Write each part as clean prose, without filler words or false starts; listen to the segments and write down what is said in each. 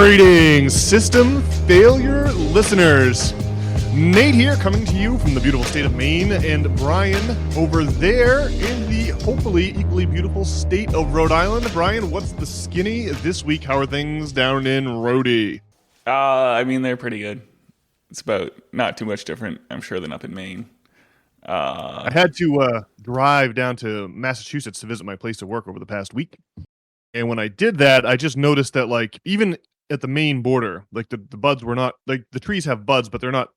Greetings, system failure listeners. Nate here, coming to you from the beautiful state of Maine, and Brian over there in the hopefully equally beautiful state of Rhode Island. Brian, what's the skinny this week? How are things down in Rhodey? They're pretty good. It's about not too much different, I'm sure, than up in Maine. I had to drive down to Massachusetts to visit my place of work over the past week. And when I did that, I just noticed that, like, even at the Maine border, like, the buds were not, like, the trees have buds, but they're not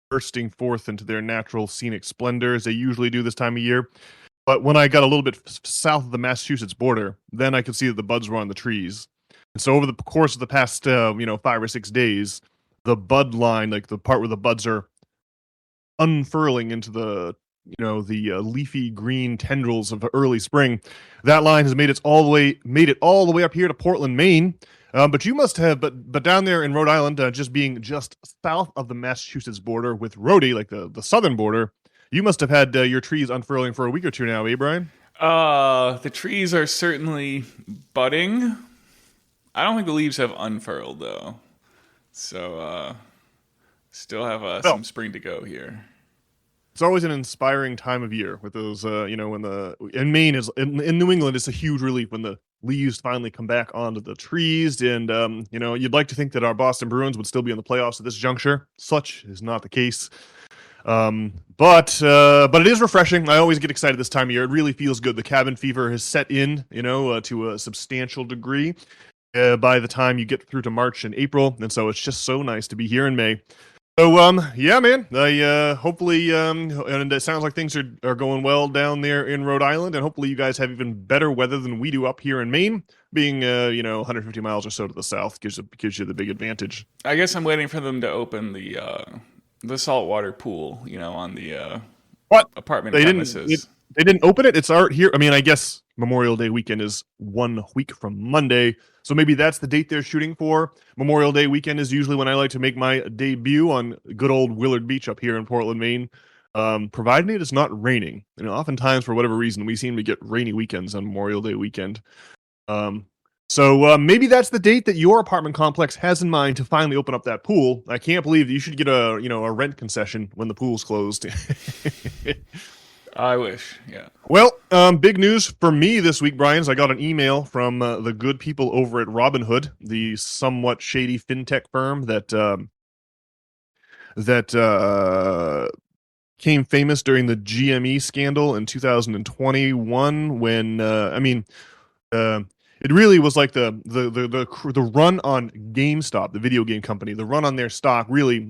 bursting forth into their natural scenic splendor as they usually do this time of year. But when I got a little bit south of the Massachusetts border, then I could see that the buds were on the trees. And so over the course of the past, 5 or 6 days, the bud line, like the part where the buds are unfurling into the leafy green tendrils of early spring, that line has made it all the way up here to Portland, Maine. But you must have, but down there in Rhode Island, just being just south of the Massachusetts border with Rhodey, like the southern border, you must have had your trees unfurling for a week or two now, eh, Brian? The trees are certainly budding. I don't think the leaves have unfurled, though. So, still have some spring to go here. It's always an inspiring time of year with those, in Maine in New England, it's a huge relief when the leaves finally come back onto the trees. And, you'd like to think that our Boston Bruins would still be in the playoffs at this juncture. Such is not the case. But it is refreshing. I always get excited this time of year. It really feels good. The cabin fever has set in, to a substantial degree by the time you get through to March and April. And so it's just so nice to be here in May. So, yeah, man, hopefully, and it sounds like things are going well down there in Rhode Island, and hopefully you guys have even better weather than we do up here in Maine, being, 150 miles or so to the south gives you the big advantage. I guess I'm waiting for them to open the saltwater pool, on the apartment premises. They didn't open it. It's art here. I mean, I guess Memorial Day weekend is 1 week from Monday, so maybe that's the date they're shooting for. Memorial Day weekend is usually when I like to make my debut on good old Willard Beach up here in Portland, Maine, provided it is not raining. Oftentimes, for whatever reason, we seem to get rainy weekends on Memorial Day weekend. So maybe that's the date that your apartment complex has in mind to finally open up that pool. I can't believe that you should get a rent concession when the pool's closed. I wish, yeah. Well, big news for me this week, Brian, is I got an email from the good people over at Robinhood, the somewhat shady fintech firm that came famous during the GME scandal in 2021. When it really was like the run on GameStop, the video game company, the run on their stock. Really,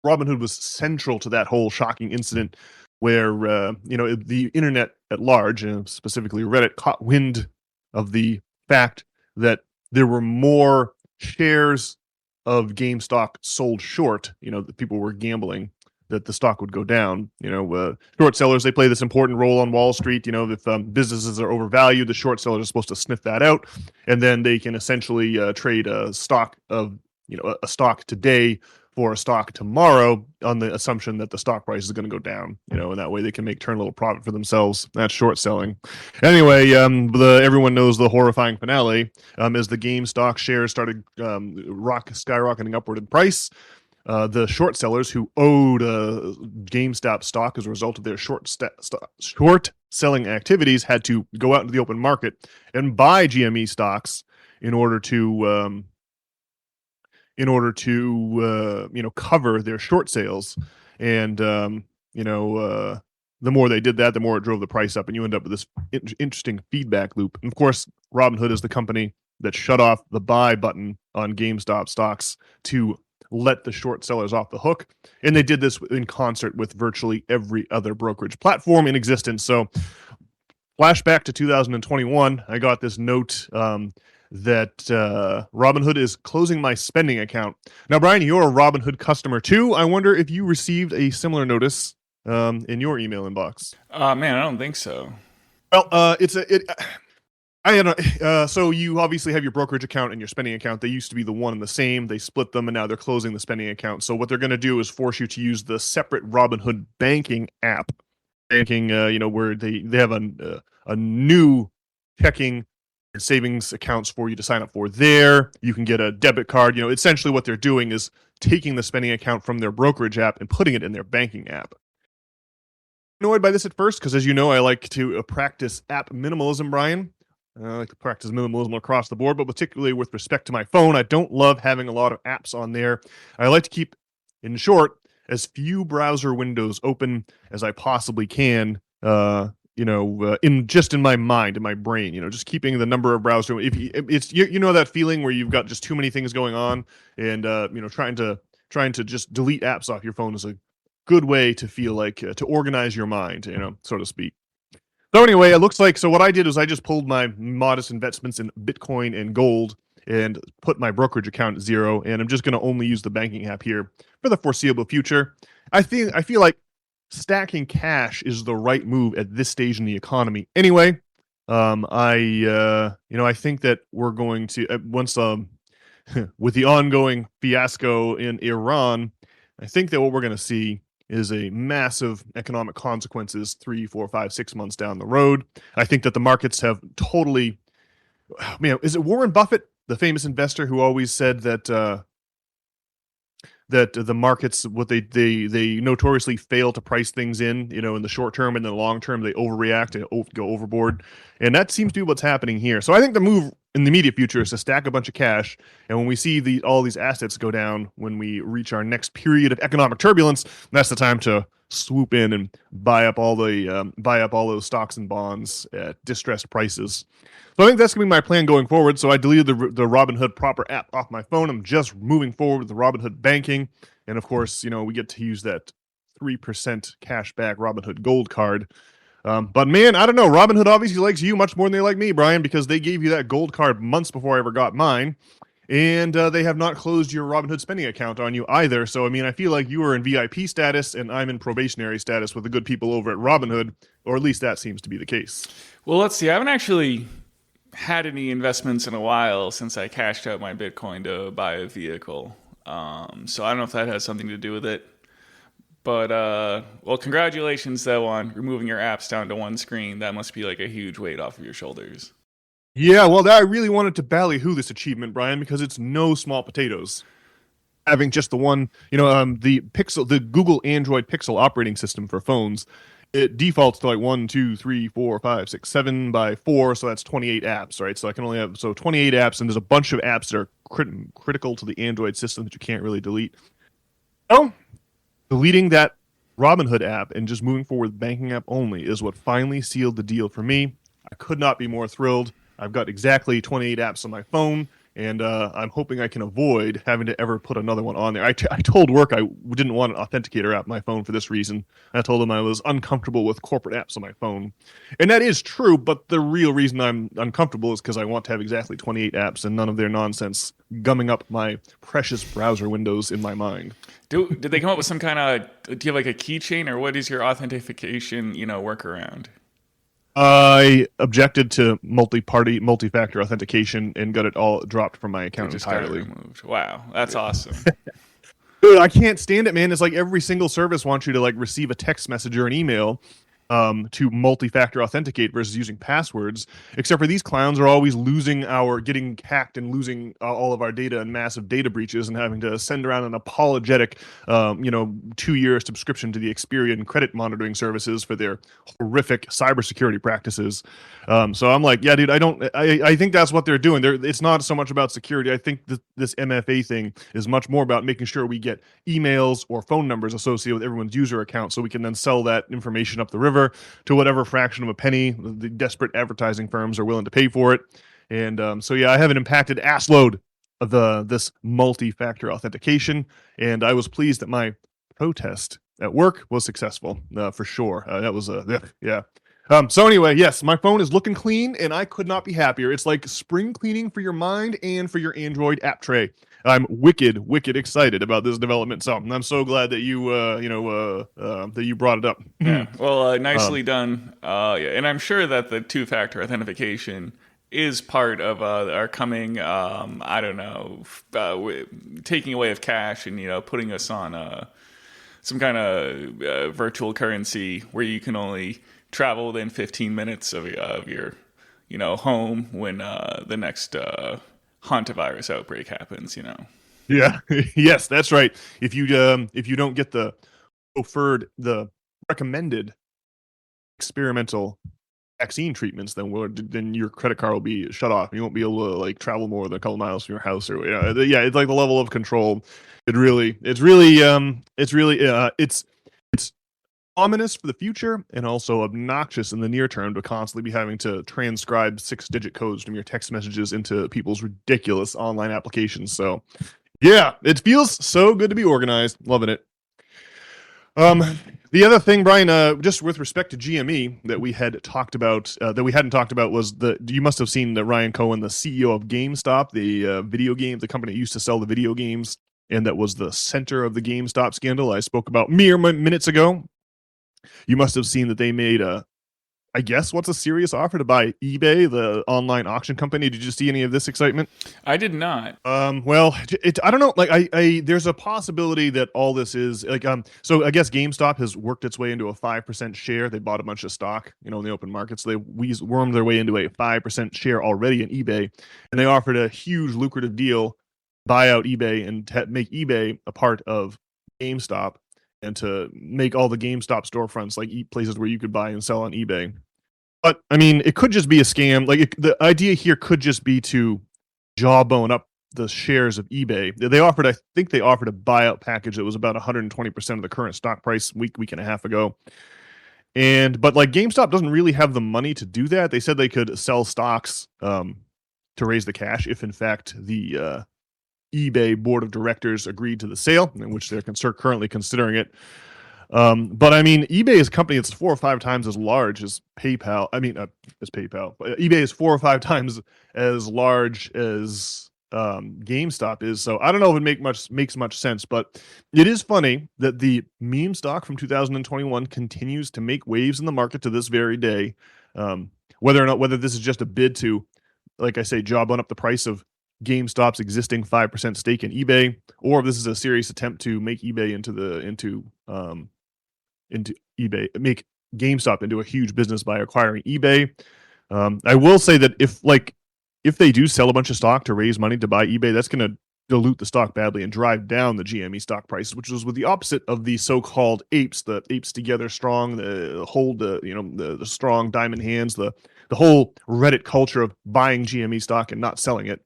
Robinhood was central to that whole shocking incident, where the internet at large, and specifically Reddit, caught wind of the fact that there were more shares of GameStop sold short. That people were gambling that the stock would go down. Short sellers, they play this important role on Wall Street. If businesses are overvalued, the short sellers are supposed to sniff that out, and then they can essentially trade a stock today for a stock tomorrow on the assumption that the stock price is going to go down, and that way they can turn a little profit for themselves. That's short selling. Anyway, everyone knows the horrifying finale as the GameStop shares started skyrocketing upward in price. The short sellers who owed GameStop stock as a result of their short selling activities had to go out into the open market and buy GME stocks in order to cover their short sales. And the more they did that, the more it drove the price up, and you end up with this interesting feedback loop. And of course, Robinhood is the company that shut off the buy button on GameStop stocks to let the short sellers off the hook. And they did this in concert with virtually every other brokerage platform in existence. So flashback to 2021, I got this note that Robinhood is closing my spending account. Now, Brian, you're a Robinhood customer too. I wonder if you received a similar notice in your email inbox. Man, I don't think so. Well, so you obviously have your brokerage account and your spending account. They used to be the one and the same. They split them, and now they're closing the spending account. So what they're going to do is force you to use the separate Robinhood banking app. Banking, where they have a new checking savings accounts for you to sign up for there. You can get a debit card. Essentially what they're doing is taking the spending account from their brokerage app and putting it in their banking app. Annoyed by this at first because, as you know, I like to practice app minimalism, Brian. I like to practice minimalism across the board, but particularly with respect to my phone, I don't love having a lot of apps on there. I like to keep, in short, as few browser windows open as I possibly can. In my mind, in my brain, just keeping the number of browser. If it's that feeling where you've got just too many things going on, and trying to just delete apps off your phone is a good way to feel like to organize your mind, so to speak. So anyway, it looks like, so what I did is I just pulled my modest investments in Bitcoin and gold and put my brokerage account at zero, and I'm just going to only use the banking app here for the foreseeable future. I feel like stacking cash is the right move at this stage in the economy. Anyway, I think that we're going to once with the ongoing fiasco in Iran, I think that what we're going to see is a massive economic consequences 3, 4, 5, 6 months down the road. I think that the markets have totally. Is it Warren Buffett, the famous investor, who always said that that the markets, what they notoriously fail to price things in the short term, and in the long term they overreact and go overboard, and that seems to be what's happening here. So I think the move in the immediate future is to stack a bunch of cash, and when we see all these assets go down, when we reach our next period of economic turbulence, that's the time to swoop in and buy up all those stocks and bonds at distressed prices. So I think that's going to be my plan going forward. So I deleted the Robinhood proper app off my phone. I'm just moving forward with the Robinhood banking. And of course, we get to use that 3% cash back Robinhood Gold card. But man, I don't know. Robinhood obviously likes you much more than they like me, Brian, because they gave you that gold card months before I ever got mine. And they have not closed your Robinhood spending account on you either. So, I feel like you are in VIP status and I'm in probationary status with the good people over at Robinhood, or at least that seems to be the case. Well, let's see. I haven't actually had any investments in a while since I cashed out my Bitcoin to buy a vehicle. So I don't know if that has something to do with it. But, well, congratulations, though, on removing your apps down to one screen. That must be like a huge weight off of your shoulders. Yeah, well, I really wanted to ballyhoo this achievement, Brian, because it's no small potatoes. Having just the one, the Google Android Pixel operating system for phones, it defaults to like 1, 2, 3, 4, 5, 6, 7 by 4, so that's 28 apps, right? So I can only have 28 apps, and there's a bunch of apps that are critical to the Android system that you can't really delete. So deleting that Robinhood app and just moving forward with banking app only is what finally sealed the deal for me. I could not be more thrilled. I've got exactly 28 apps on my phone, and I'm hoping I can avoid having to ever put another one on there. I told work I didn't want an authenticator app on my phone for this reason. I told them I was uncomfortable with corporate apps on my phone. And that is true, but the real reason I'm uncomfortable is because I want to have exactly 28 apps and none of their nonsense gumming up my precious browser windows in my mind. Did they come up with some kind of, do you have like a keychain, or what is your authentication, workaround? I objected to multi-factor authentication and got it all dropped from my account entirely. Removed. Wow, that's awesome. Dude, I can't stand it, man. It's like every single service wants you to like receive a text message or an email to multi-factor authenticate versus using passwords, except for these clowns are always getting hacked and losing all of our data in massive data breaches and having to send around an apologetic 2-year subscription to the Experian credit monitoring services for their horrific cybersecurity practices. So I'm like, yeah, dude, I think that's what they're doing. It's not so much about security. I think this MFA thing is much more about making sure we get emails or phone numbers associated with everyone's user account so we can then sell that information up the river to whatever fraction of a penny the desperate advertising firms are willing to pay for it. And so yeah, I have an impacted assload of this multi-factor authentication, and I was pleased that my protest at work was successful for sure. That was yeah. So anyway, yes, my phone is looking clean, and I could not be happier. It's like spring cleaning for your mind and for your Android app tray. I'm wicked excited about this development. So I'm so glad that you that you brought it up. Yeah. Well, nicely done. Yeah, and I'm sure that the two-factor authentication is part of our coming, taking away of cash and putting us on some kind of virtual currency where you can only travel within 15 minutes of your home when the next hantavirus outbreak happens. Yeah, yes, that's right. If you don't get the recommended experimental vaccine treatments, then your credit card will be shut off. You won't be able to like travel more than a couple miles from your house, or yeah, it's like the level of control. It's ominous for the future and also obnoxious in the near term to constantly be having to transcribe 6-digit codes from your text messages into people's ridiculous online applications. So yeah, it feels so good to be organized. Loving it. Um, the other thing, Brian, just with respect to GME that we had talked about, that we hadn't talked about, was you must have seen that Ryan Cohen, the CEO of GameStop, the video game, the company that used to sell the video games, and that was the center of the GameStop scandal I spoke about mere minutes ago. You must have seen that they made I guess what's a serious offer to buy eBay, the online auction company. Did you see any of this excitement? I did not. Well, I don't know. Like, there's a possibility that all this is like, so I guess GameStop has worked its way into a 5% share. They bought a bunch of stock, in the open market. So they wormed their way into a 5% share already in eBay, and they offered a huge lucrative deal, buy out eBay and make eBay a part of GameStop, and to make all the GameStop storefronts like places where you could buy and sell on eBay. But I mean, it could just be a scam. Like the idea here could just be to jawbone up the shares of eBay. I think they offered a buyout package that was about 120% of the current stock price week and a half ago. But like GameStop doesn't really have the money to do that. They said they could sell stocks to raise the cash if in fact the eBay board of directors agreed to the sale, in which they're currently considering it. But I mean, eBay is a company that's 4 or 5 times as large as PayPal. I mean, as PayPal. But eBay is 4 or 5 times as large as GameStop is. So I don't know if it makes much sense, but it is funny that the meme stock from 2021 continues to make waves in the market to this very day. Whether this is just a bid to, like I say, job on up the price of GameStop's existing 5% stake in eBay, or if this is a serious attempt to make eBay into eBay, make GameStop into a huge business by acquiring eBay. I will say that if they do sell a bunch of stock to raise money to buy eBay, that's going to dilute the stock badly and drive down the GME stock prices, which was with the opposite of the so-called apes, the apes together strong, the strong diamond hands, the whole Reddit culture of buying GME stock and not selling it.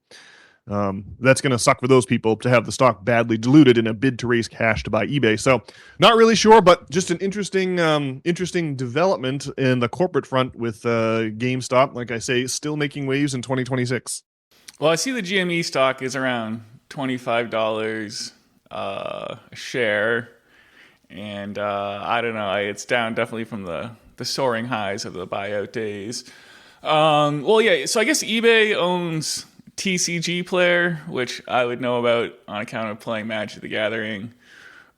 That's going to suck for those people to have the stock badly diluted in a bid to raise cash to buy eBay. So not really sure, but just an interesting development in the corporate front with GameStop, like I say, still making waves in 2026. Well, I see the GME stock is around $25 a share, and I don't know, it's down definitely from the soaring highs of the buyout days. Well, yeah, so I guess eBay owns TCG Player, which I would know about on account of playing Magic the Gathering.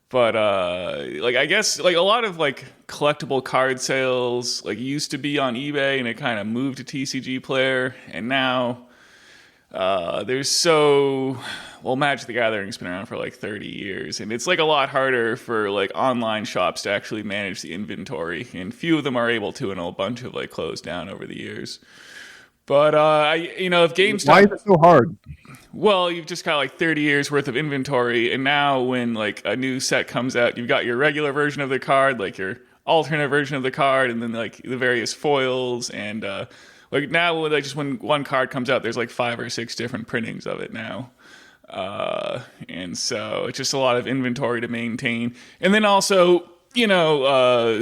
But I guess a lot of collectible card sales used to be on eBay, and it kind of moved to TCG Player, and now Magic the Gathering's been around for 30 years, and it's a lot harder for online shops to actually manage the inventory, and few of them are able to, and a bunch have closed down over the years. But if GameStop, why is it so hard? Well, you've just got 30 years worth of inventory, and now when a new set comes out, you've got your regular version of the card, your alternate version of the card, and then the various foils, and now when one card comes out, there's 5 or 6 different printings of it now. And so it's just a lot of inventory to maintain. And then also,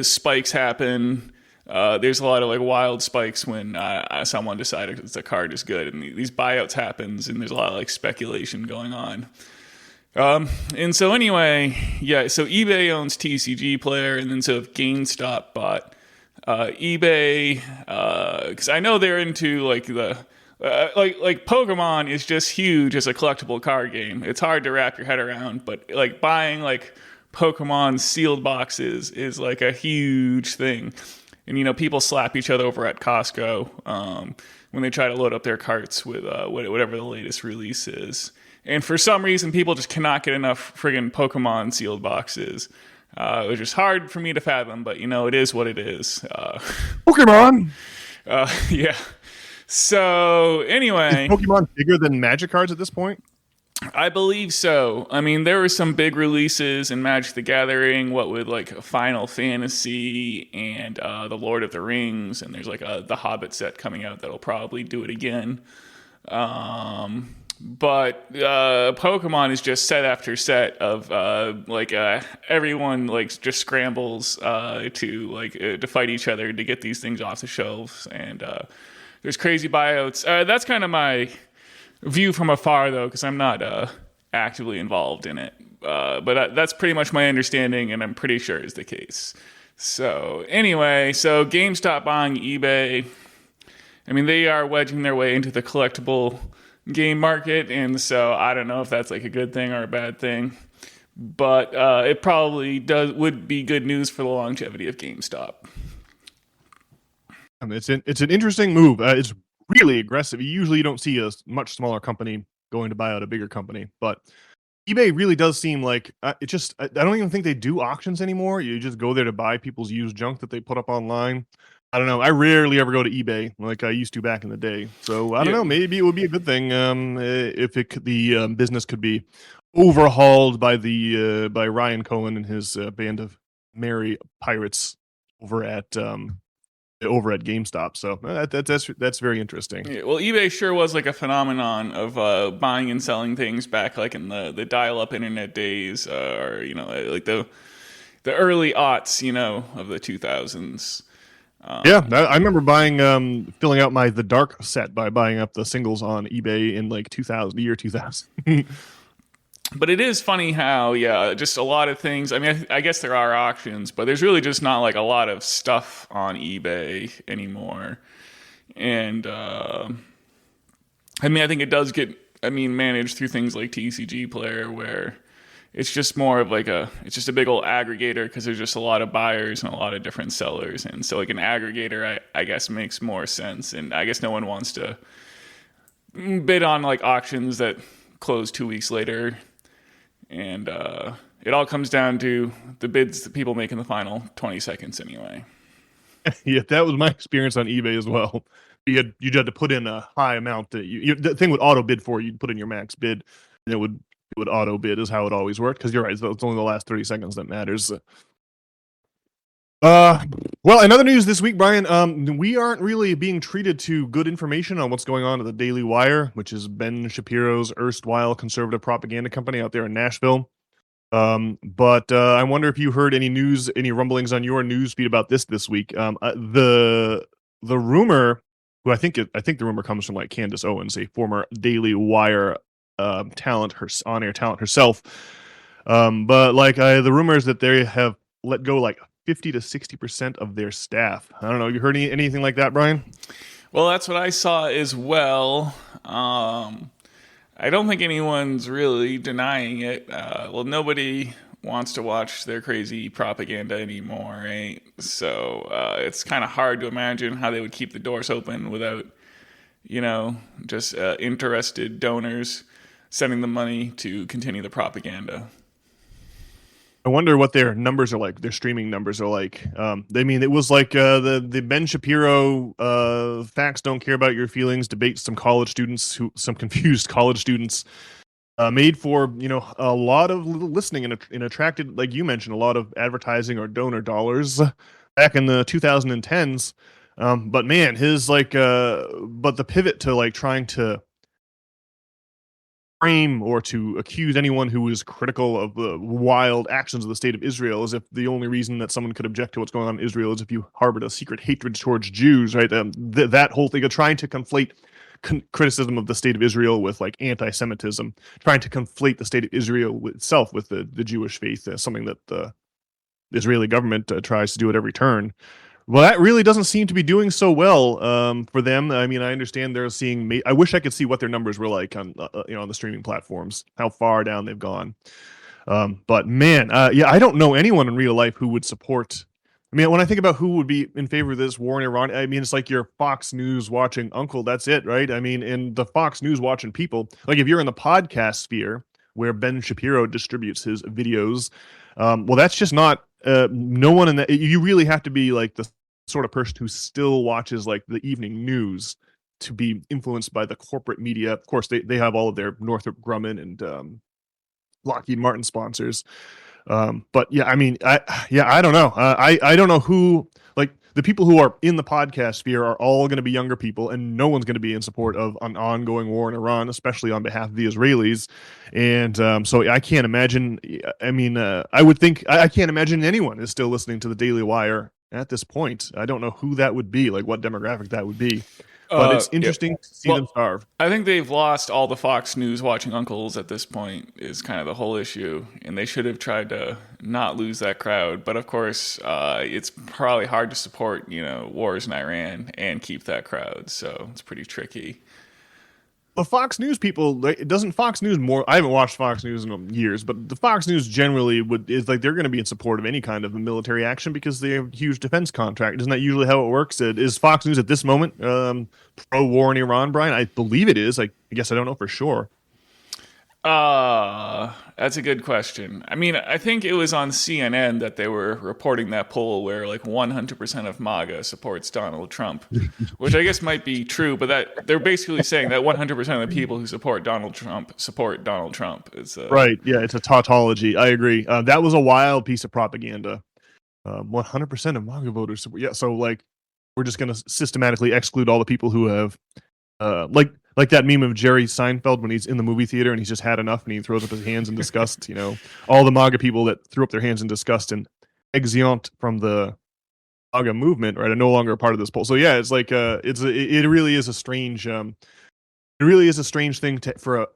spikes happen. There's a lot of wild spikes when someone decided the card is good, and these buyouts happens, and there's a lot of speculation going on. And so anyway, yeah, so eBay owns TCG Player, and then so if GameStop bought eBay, because I know they're into the Pokemon is just huge as a collectible card game. It's hard to wrap your head around, but buying Pokemon sealed boxes is a huge thing. And people slap each other over at Costco when they try to load up their carts with whatever the latest release is. And for some reason, people just cannot get enough friggin' Pokemon sealed boxes. Which is hard for me to fathom, but it is what it is. Pokemon. Yeah. So Is anyway, Pokemon bigger than Magic cards at this point? I believe so. I mean, there were some big releases in Magic the Gathering, what with like Final Fantasy and the Lord of the Rings, and there's like the Hobbit set coming out that'll probably do it again. But Pokemon is just set after set of everyone like just scrambles to fight each other to get these things off the shelves, and there's crazy buyouts. That's kind of my view from afar, though, because I'm not actively involved in it. But that's pretty much my understanding, and I'm pretty sure is the case. So anyway, so GameStop buying eBay. I mean, they are wedging their way into the collectible game market, and so I don't know if that's like a good thing or a bad thing. But it probably would be good news for the longevity of GameStop. I mean, it's an interesting move. It's really aggressive. You don't see a much smaller company going to buy out a bigger company, but eBay really does seem like it just. I don't even think they do auctions anymore. You just go there to buy people's used junk that they put up online. I don't know. I rarely ever go to eBay like I used to back in the day. So I don't know. Maybe it would be a good thing if the business could be overhauled by by Ryan Cohen and his band of merry pirates over at GameStop. So that's very interesting. Yeah, well, eBay sure was like a phenomenon of buying and selling things back like in the dial-up internet days, or like the early aughts, of the 2000s. Yeah, I remember filling out the Dark set by buying up the singles on eBay in like 2000, the year 2000. But it is funny how, just a lot of things. I mean, I guess there are auctions, but there's really just not like a lot of stuff on eBay anymore. And I mean, I think it does get, managed through things like TCG Player, where it's just more of like it's just a big old aggregator because there's just a lot of buyers and a lot of different sellers. And so like an aggregator, I guess makes more sense. And I guess no one wants to bid on like auctions that close 2 weeks later. And it all comes down to the bids that people make in the final 20 seconds anyway. Yeah, that was my experience on eBay as well. You had to put in a high amount that the thing would auto bid for you. You'd put in your max bid, and it would auto bid is how it always worked. Because you're right, it's only the last 30 seconds that matters. Well, another news this week, Brian. We aren't really being treated to good information on what's going on at the Daily Wire, which is Ben Shapiro's erstwhile conservative propaganda company out there in Nashville. But I wonder if you heard any news, any rumblings on your news feed about this week. The rumor, who I think the rumor comes from like Candace Owens, a former Daily Wire talent, her on-air talent herself. But like the rumor is that they have let go like 50 to 60% of their staff. I don't know. You heard anything like that, Brian? Well, that's what I saw as well. I don't think anyone's really denying it. Well, nobody wants to watch their crazy propaganda anymore, right? So it's kind of hard to imagine how they would keep the doors open without, just interested donors sending them money to continue the propaganda. I wonder what their numbers are like. Their streaming numbers are like. It was like the Ben Shapiro "facts don't care about your feelings" debate. Some confused college students made for a lot of listening and attracted, like you mentioned, a lot of advertising or donor dollars back in the 2010s. But man, but the pivot to like trying to frame or to accuse anyone who is critical of the wild actions of the state of Israel as if the only reason that someone could object to what's going on in Israel is if you harbored a secret hatred towards Jews, right? That whole thing of trying to conflate criticism of the state of Israel with like anti-Semitism, trying to conflate the state of Israel itself with the Jewish faith, something that the Israeli government tries to do at every turn. Well, that really doesn't seem to be doing so well for them. I mean, I understand they're seeing. I wish I could see what their numbers were like on on the streaming platforms, how far down they've gone. But man, I don't know anyone in real life who would support. I mean, when I think about who would be in favor of this war in Iran, I mean, it's like your Fox News watching uncle. That's it, right? I mean, and the Fox News watching people. Like if you're in the podcast sphere where Ben Shapiro distributes his videos, well, that's just not. No one in that. You really have to be like the sort of person who still watches like the evening news to be influenced by the corporate media. Of course, they have all of their Northrop Grumman and Lockheed Martin sponsors. But yeah, I mean, I don't know. I don't know who, like, the people who are in the podcast sphere are all going to be younger people, and no one's going to be in support of an ongoing war in Iran, especially on behalf of the Israelis. And so I can't imagine. I mean, I would think I can't imagine anyone is still listening to the Daily Wire at this point. I don't know who that would be, like what demographic that would be. But it's interesting to see them starve. I think they've lost all the Fox News watching uncles at this point is kind of the whole issue, and they should have tried to not lose that crowd. But of course, it's probably hard to support, wars in Iran and keep that crowd, so it's pretty tricky. The Fox News people, doesn't Fox News more? I haven't watched Fox News in years, but the Fox News generally is like they're going to be in support of any kind of military action because they have a huge defense contract. Isn't that usually how it works? Is Fox News at this moment pro-war in Iran, Brian? I believe it is. I guess I don't know for sure. That's a good question. I mean, I think it was on CNN that they were reporting that poll where like 100% of MAGA supports Donald Trump, which I guess might be true, but that they're basically saying that 100% of the people who support Donald Trump support Donald Trump. Right. Yeah, it's a tautology. I agree. That was a wild piece of propaganda. 100% of MAGA voters support. Yeah, so like we're just going to systematically exclude all the people who have like that meme of Jerry Seinfeld when he's in the movie theater and he's just had enough and he throws up his hands in disgust. All the MAGA people that threw up their hands in disgust and exeunt from the MAGA movement, right, are no longer a part of this poll. So yeah, it's like it really is a strange thing for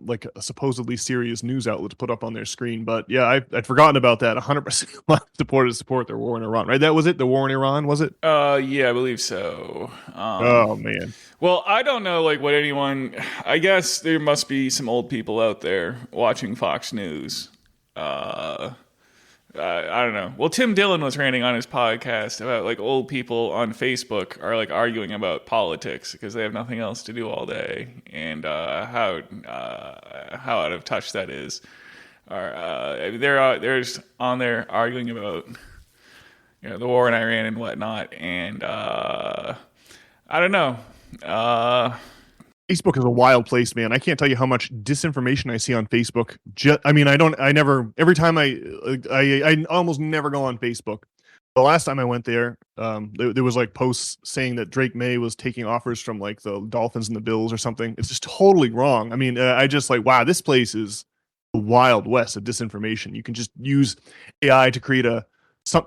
like a supposedly serious news outlet to put up on their screen. But yeah, I'd forgotten about that. 100% of supporters support their war in Iran, right? That was it. The war in Iran, was it? Yeah, I believe so. Oh man. Well, I don't know, like what anyone. I guess there must be some old people out there watching Fox News. I don't know. Well, Tim Dillon was ranting on his podcast about like old people on Facebook are like arguing about politics because they have nothing else to do all day, and how out of touch that is. They're just on there arguing about the war in Iran and whatnot, and I don't know. Facebook is a wild place, man. I can't tell you how much disinformation I see on Facebook. Every time I almost never go on Facebook. The last time I went there, there was like posts saying that Drake May was taking offers from like the Dolphins and the Bills or something. It's just totally wrong. I mean, I just like, wow, this place is the Wild West of disinformation. You can just use AI to create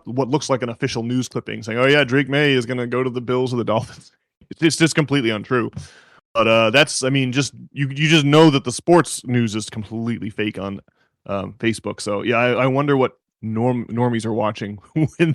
what looks like an official news clipping saying, oh yeah, Drake May is going to go to the Bills or the Dolphins. It's just completely untrue. But you just know that the sports news is completely fake on Facebook. So yeah, I wonder what normies are watching when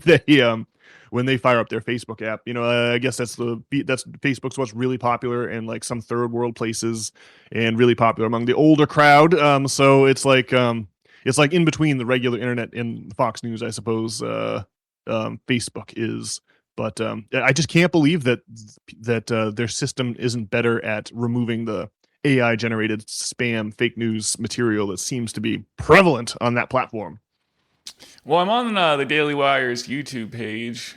they fire up their Facebook app. I guess that's Facebook's what's really popular in like some third world places and really popular among the older crowd. So it's like in between the regular internet and Fox News, I suppose. Facebook is. But I just can't believe that their system isn't better at removing the AI-generated spam, fake news material that seems to be prevalent on that platform. Well, I'm on the Daily Wire's YouTube page,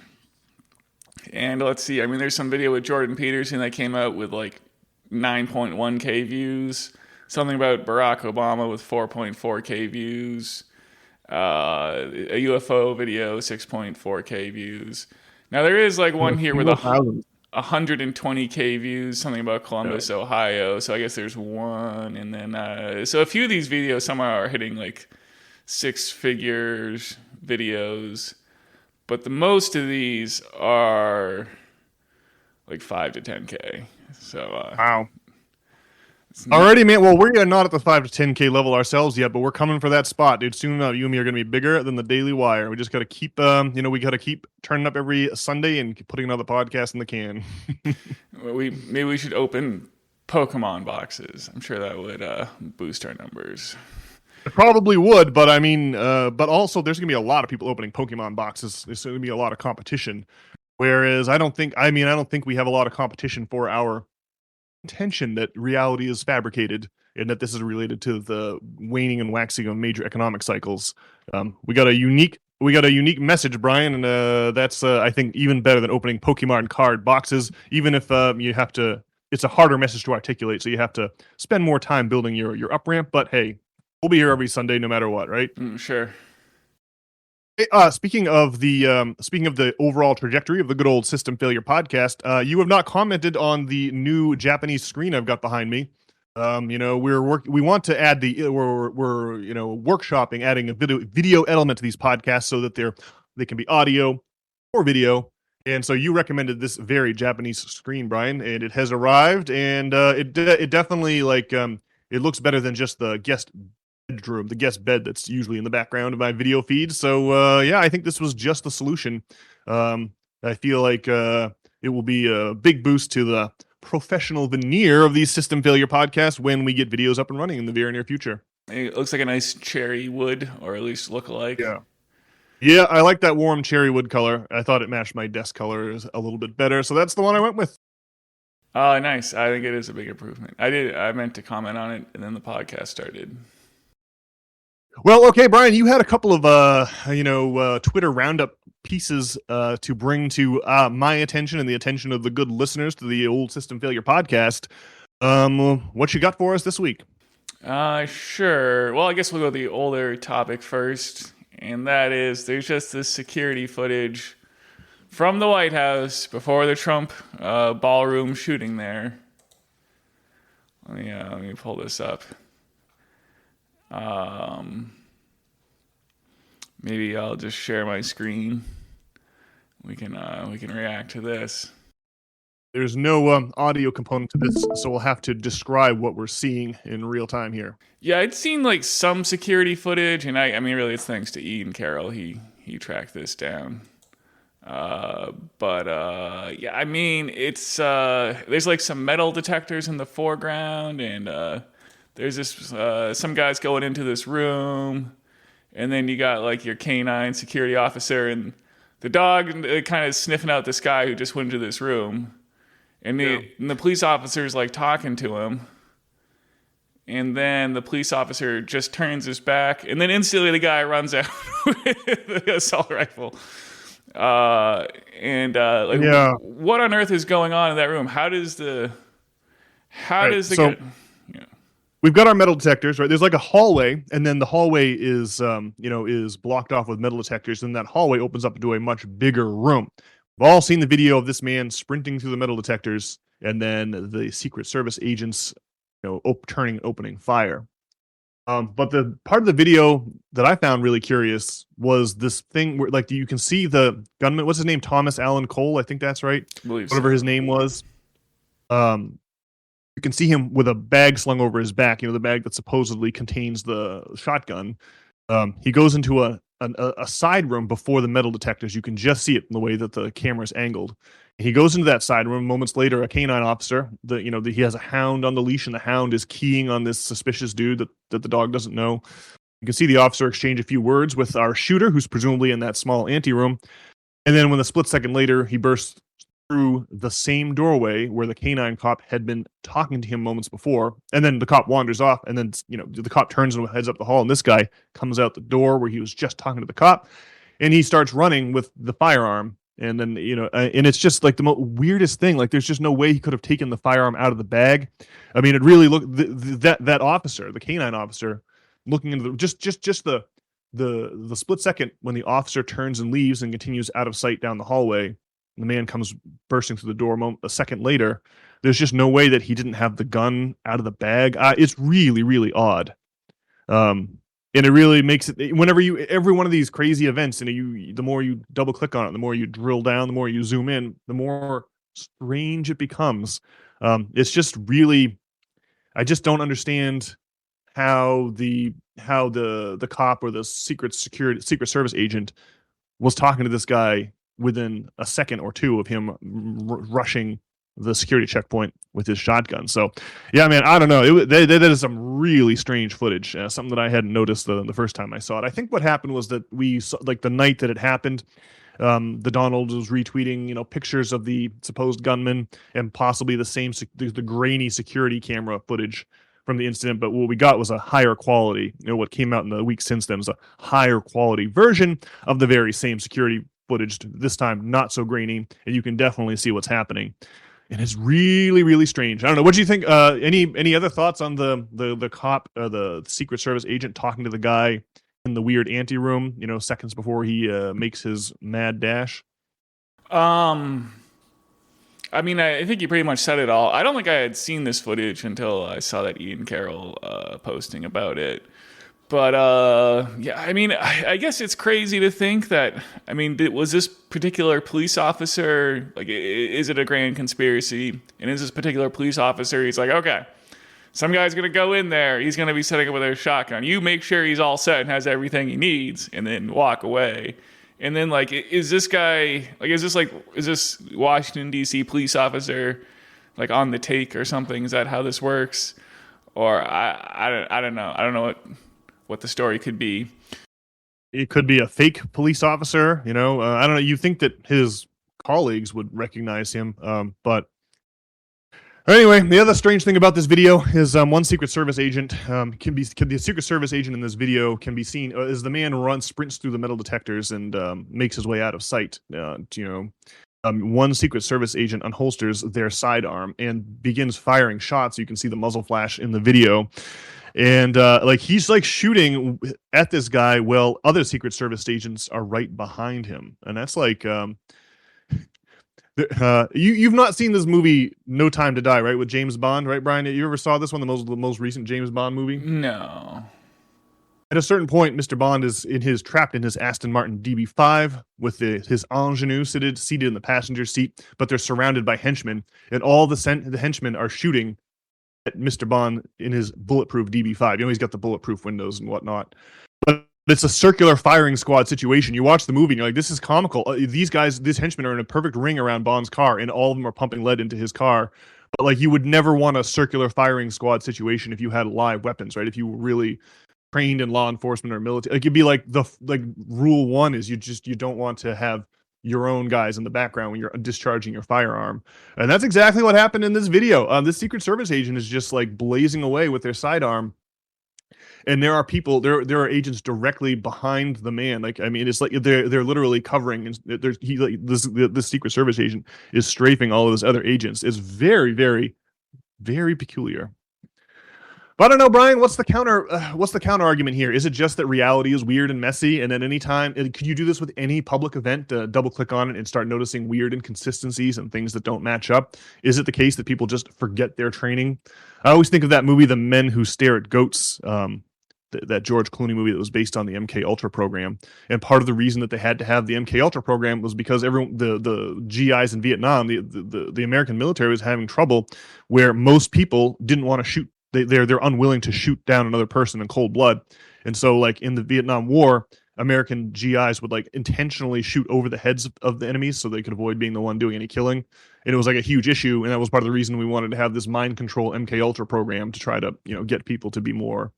and let's see. I mean, there's some video with Jordan Peterson that came out with like 9.1K views. Something about Barack Obama with 4.4K views. A UFO video, 6.4K views. Now, there is like one here with 120K views, something about Columbus, Ohio. So I guess there's one. And then, so a few of these videos somehow are hitting like 6 figures videos. But the most of these are like 5 to 10K. So, wow. Alrighty, man. Well, we're not at the 5 to 10K level ourselves yet, but we're coming for that spot, dude. Soon enough, you and me are going to be bigger than the Daily Wire. We just got to keep, we got to keep turning up every Sunday and keep putting another podcast in the can. Maybe we should open Pokemon boxes. I'm sure that would boost our numbers. It probably would, but I mean, but also there's going to be a lot of people opening Pokemon boxes. There's going to be a lot of competition. Whereas I don't think we have a lot of competition for our intention that reality is fabricated and that this is related to the waning and waxing of major economic cycles. We got a unique message, Brian, and that's I think even better than opening Pokemon card boxes. Even if you have to it's a harder message to articulate. So you have to spend more time building your up ramp. But hey, we'll be here every Sunday, no matter what, right? Sure. Hey, speaking of the overall trajectory of the good old System Failure podcast, you have not commented on the new Japanese screen I've got behind me. We want to add we're workshopping adding a video element to these podcasts so that they can be audio or video. And so you recommended this very Japanese screen, Brian, and it has arrived, and it definitely it looks better than just the guest bedroom, the guest bed that's usually in the background of my video feed. So I think this was just the solution. I feel like it will be a big boost to the professional veneer of these System Failure podcasts when we get videos up and running in the very near future. It looks like a nice cherry wood, or at least look alike. Yeah, I like that warm cherry wood color. I thought it matched my desk colors a little bit better, so that's the one I went with. Nice. I think it is a big improvement. I meant to comment on it, and then the podcast started. Well, okay, Brian, you had a couple of Twitter roundup pieces to bring to my attention and the attention of the good listeners to the old System Failure podcast. What you got for us this week? Sure. Well, I guess we'll go the older topic first, and that is there's just this security footage from the White House before the Trump ballroom shooting there. Let me pull this up. Maybe I'll just share my screen. We can react to this. There's no audio component to this, so we'll have to describe what we're seeing in real time here. Yeah, I'd seen like some security footage, and I mean, really, it's thanks to Ian Carroll. He tracked this down. Yeah, I mean, it's there's like some metal detectors in the foreground, and there's this some guys going into this room, and then you got like your canine security officer and the dog kind of sniffing out this guy who just went into this room, and the police officer's like talking to him, and then the police officer just turns his back, and then instantly the guy runs out with the assault rifle. What on earth is going on in that room? We've got our metal detectors, right? There's like a hallway, and then the hallway is blocked off with metal detectors, and that hallway opens up into a much bigger room. We've all seen the video of this man sprinting through the metal detectors, and then the Secret Service agents, opening fire. But the part of the video that I found really curious was this thing where, like, you can see the gunman. What's his name? Thomas Allen Cole, I think that's right. Whatever his name was. You can see him with a bag slung over his back. The bag that supposedly contains the shotgun. He goes into a side room before the metal detectors. You can just see it in the way that the camera's angled. He goes into that side room. Moments later, a canine officer, he has a hound on the leash, and the hound is keying on this suspicious dude that the dog doesn't know. You can see the officer exchange a few words with our shooter, who's presumably in that small anteroom. And then when a split second later, he bursts through the same doorway where the canine cop had been talking to him moments before. And then the cop wanders off, and then, the cop turns and heads up the hall, and this guy comes out the door where he was just talking to the cop, and he starts running with the firearm. And then, and it's just like the most weirdest thing. Like, there's just no way he could have taken the firearm out of the bag. I mean, it really looked that officer, the canine officer, looking into the split second when the officer turns and leaves and continues out of sight down the hallway, and the man comes bursting through the door a second later. There's just no way that he didn't have the gun out of the bag. It's really, really odd. And it really makes it, whenever every one of these crazy events, the more you double click on it, the more you drill down, the more you zoom in, the more strange it becomes. It's just really, I just don't understand how the cop or the Secret Service agent was talking to this guy within a second or two of him rushing the security checkpoint with his shotgun. So, yeah, man, I don't know. They did some really strange footage, something that I hadn't noticed the first time I saw it. I think what happened was that we saw, like, the night that it happened, the Donald was retweeting, pictures of the supposed gunman and possibly the grainy security camera footage from the incident. But what we got was a higher quality. What came out in the week since then was a higher quality version of the very same security footage. This time, not so grainy, and you can definitely see what's happening. and it's really, really strange. I don't know. What do you think? Any other thoughts on the cop, the Secret Service agent talking to the guy in the weird ante room? Seconds before he makes his mad dash. I mean, I think you pretty much said it all. I don't think I had seen this footage until I saw that Ian Carroll posting about it. But yeah, I mean, I guess it's crazy to think that. I mean, was this particular police officer like? Is it a grand conspiracy? And is this particular police officer? He's like, okay, some guy's gonna go in there. He's gonna be setting up with a shotgun. You make sure he's all set and has everything he needs, and then walk away. And then, like, is this guy, like, is this Washington, D.C. police officer, like, on the take or something? Is that how this works? Or I don't know. I don't know what the story could be. It could be a fake police officer, I don't know. You think that his colleagues would recognize him, but anyway, the other strange thing about this video is one Secret Service agent the Secret Service agent in this video can be seen as the man sprints through the metal detectors and makes his way out of sight. One Secret Service agent unholsters their sidearm and begins firing shots. You can see the muzzle flash in the video. And he's like shooting at this guy while other Secret Service agents are right behind him. And that's like you've not seen this movie No Time to Die, right? With James Bond, right, Brian? You ever saw this one, the most recent James Bond movie? No. At a certain point, Mr. Bond is trapped in his Aston Martin DB5 with his ingenue seated in the passenger seat, but they're surrounded by henchmen, and all the henchmen are shooting at Mr. Bond in his bulletproof DB5. He's got the bulletproof windows and whatnot. But it's a circular firing squad situation. You watch the movie and you're like, this is comical. These henchmen are in a perfect ring around Bond's car, and all of them are pumping lead into his car. But like, you would never want a circular firing squad situation if you had live weapons, right? If you were really trained in law enforcement or military, like, it'd be like rule one is you don't want to have your own guys in the background when you're discharging your firearm. And that's exactly what happened in this video. This Secret Service agent is just like blazing away with their sidearm. And there are people, there are agents directly behind the man. Like, I mean, it's like they're literally covering. And this Secret Service agent is strafing all of his other agents. It's very, very, very peculiar. But I don't know, Brian. What's the counter argument here? Is it just that reality is weird and messy, and at any time, could you do this with any public event? Double click on it and start noticing weird inconsistencies and things that don't match up. Is it the case that people just forget their training? I always think of that movie, The Men Who Stare at Goats. That George Clooney movie that was based on the MK Ultra program, and part of the reason that they had to have the MK Ultra program was because the GIs in Vietnam, the American military was having trouble where most people didn't want to shoot. They're unwilling to shoot down another person in cold blood. And so, like, in the Vietnam War, American GIs would like intentionally shoot over the heads of the enemies so they could avoid being the one doing any killing. And it was like a huge issue, and that was part of the reason we wanted to have this mind control MK Ultra program to try to, get people to be more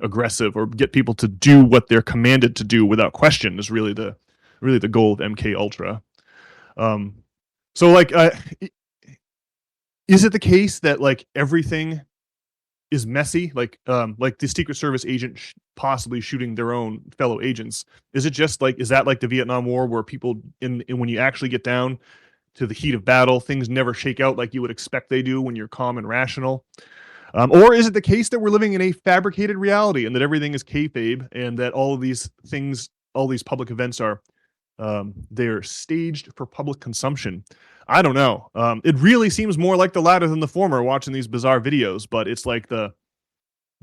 aggressive or get people to do what they're commanded to do without question is really the goal of MK Ultra. So like, is it the case that like everything is messy, like the Secret Service agent possibly shooting their own fellow agents? Is it just like, is that like the Vietnam War where people when you actually get down to the heat of battle, things never shake out like you would expect they do when you're calm and rational? Or is it the case that we're living in a fabricated reality and that everything is kayfabe and that all of these things, all these public events are they're staged for public consumption? I don't know. It really seems more like the latter than the former watching these bizarre videos, but it's like the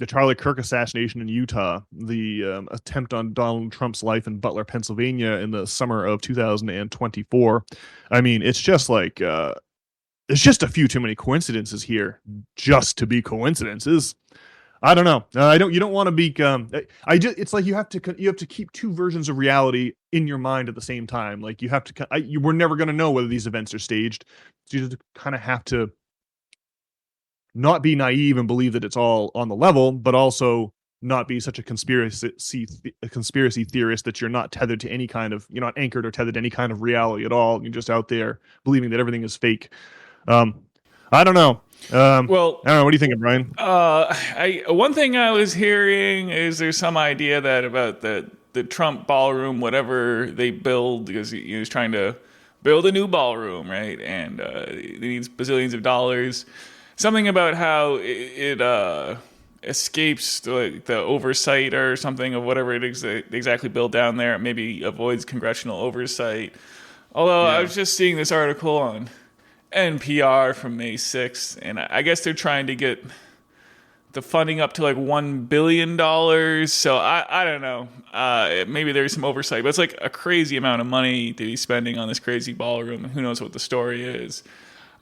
Charlie Kirk assassination in Utah, the attempt on Donald Trump's life in Butler, Pennsylvania in the summer of 2024. I mean, it's just like, there's just a few too many coincidences here just to be coincidences. I don't know. You don't want to be. It's like you have to keep two versions of reality in your mind at the same time. Like you have to. We're never going to know whether these events are staged. So you just kind of have to not be naive and believe that it's all on the level, but also not be such a conspiracy theorist that you're not tethered to any kind of, you're not anchored or tethered to any kind of reality at all. You're just out there believing that everything is fake. I don't know. Well, I don't know. What do you think, Brian? One thing I was hearing is there's some idea that about the Trump ballroom, whatever they build, because he was trying to build a new ballroom, right? And it needs bazillions of dollars. Something about how it escapes the oversight or something of whatever it is they exactly build down there. It maybe avoids congressional oversight. Although I Yeah. was just seeing this article on NPR from May 6th, and I guess they're trying to get the funding up to like $1 billion. So I don't know. Maybe there's some oversight, but it's like a crazy amount of money to be spending on this crazy ballroom. Who knows what the story is?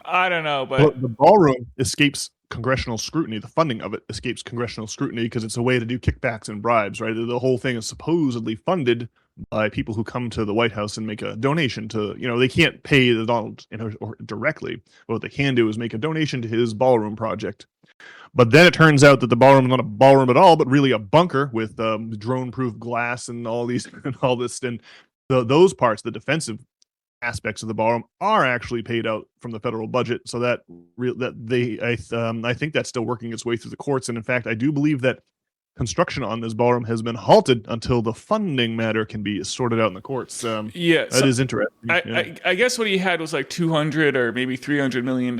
I don't know, Well, but the ballroom escapes congressional scrutiny. The funding of it escapes congressional scrutiny because it's a way to do kickbacks and bribes, right? The whole thing is supposedly funded by people who come to the White House and make a donation to, they can't pay the Donald or directly. But what they can do is make a donation to his ballroom project. But then it turns out that the ballroom is not a ballroom at all, but really a bunker with drone-proof glass and all these and all this. And those parts, the defensive aspects of the ballroom, are actually paid out from the federal budget. So I think that's still working its way through the courts. And in fact, I do believe that construction on this ballroom has been halted until the funding matter can be sorted out in the courts. yeah, That is interesting. I guess what he had was like 200 or maybe $300 million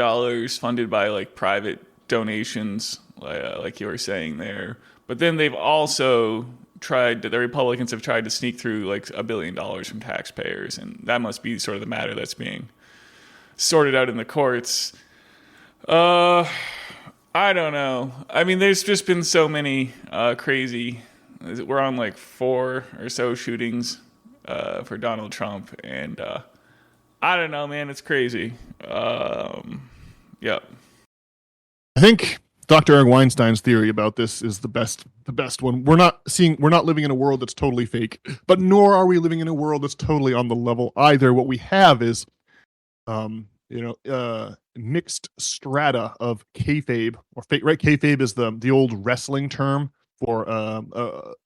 funded by like private donations, like you were saying there. But then they've also the Republicans have tried to sneak through like $1 billion from taxpayers, and that must be sort of the matter that's being sorted out in the courts. I don't know. I mean, there's just been so many crazy. We're on like 4 or so shootings for Donald Trump, and I don't know, man. It's crazy. Yeah. I think Dr. Eric Weinstein's theory about this is the best one. We're not living in a world that's totally fake, but nor are we living in a world that's totally on the level either. What we have is, mixed strata of kayfabe or fake. Right, kayfabe is the old wrestling term for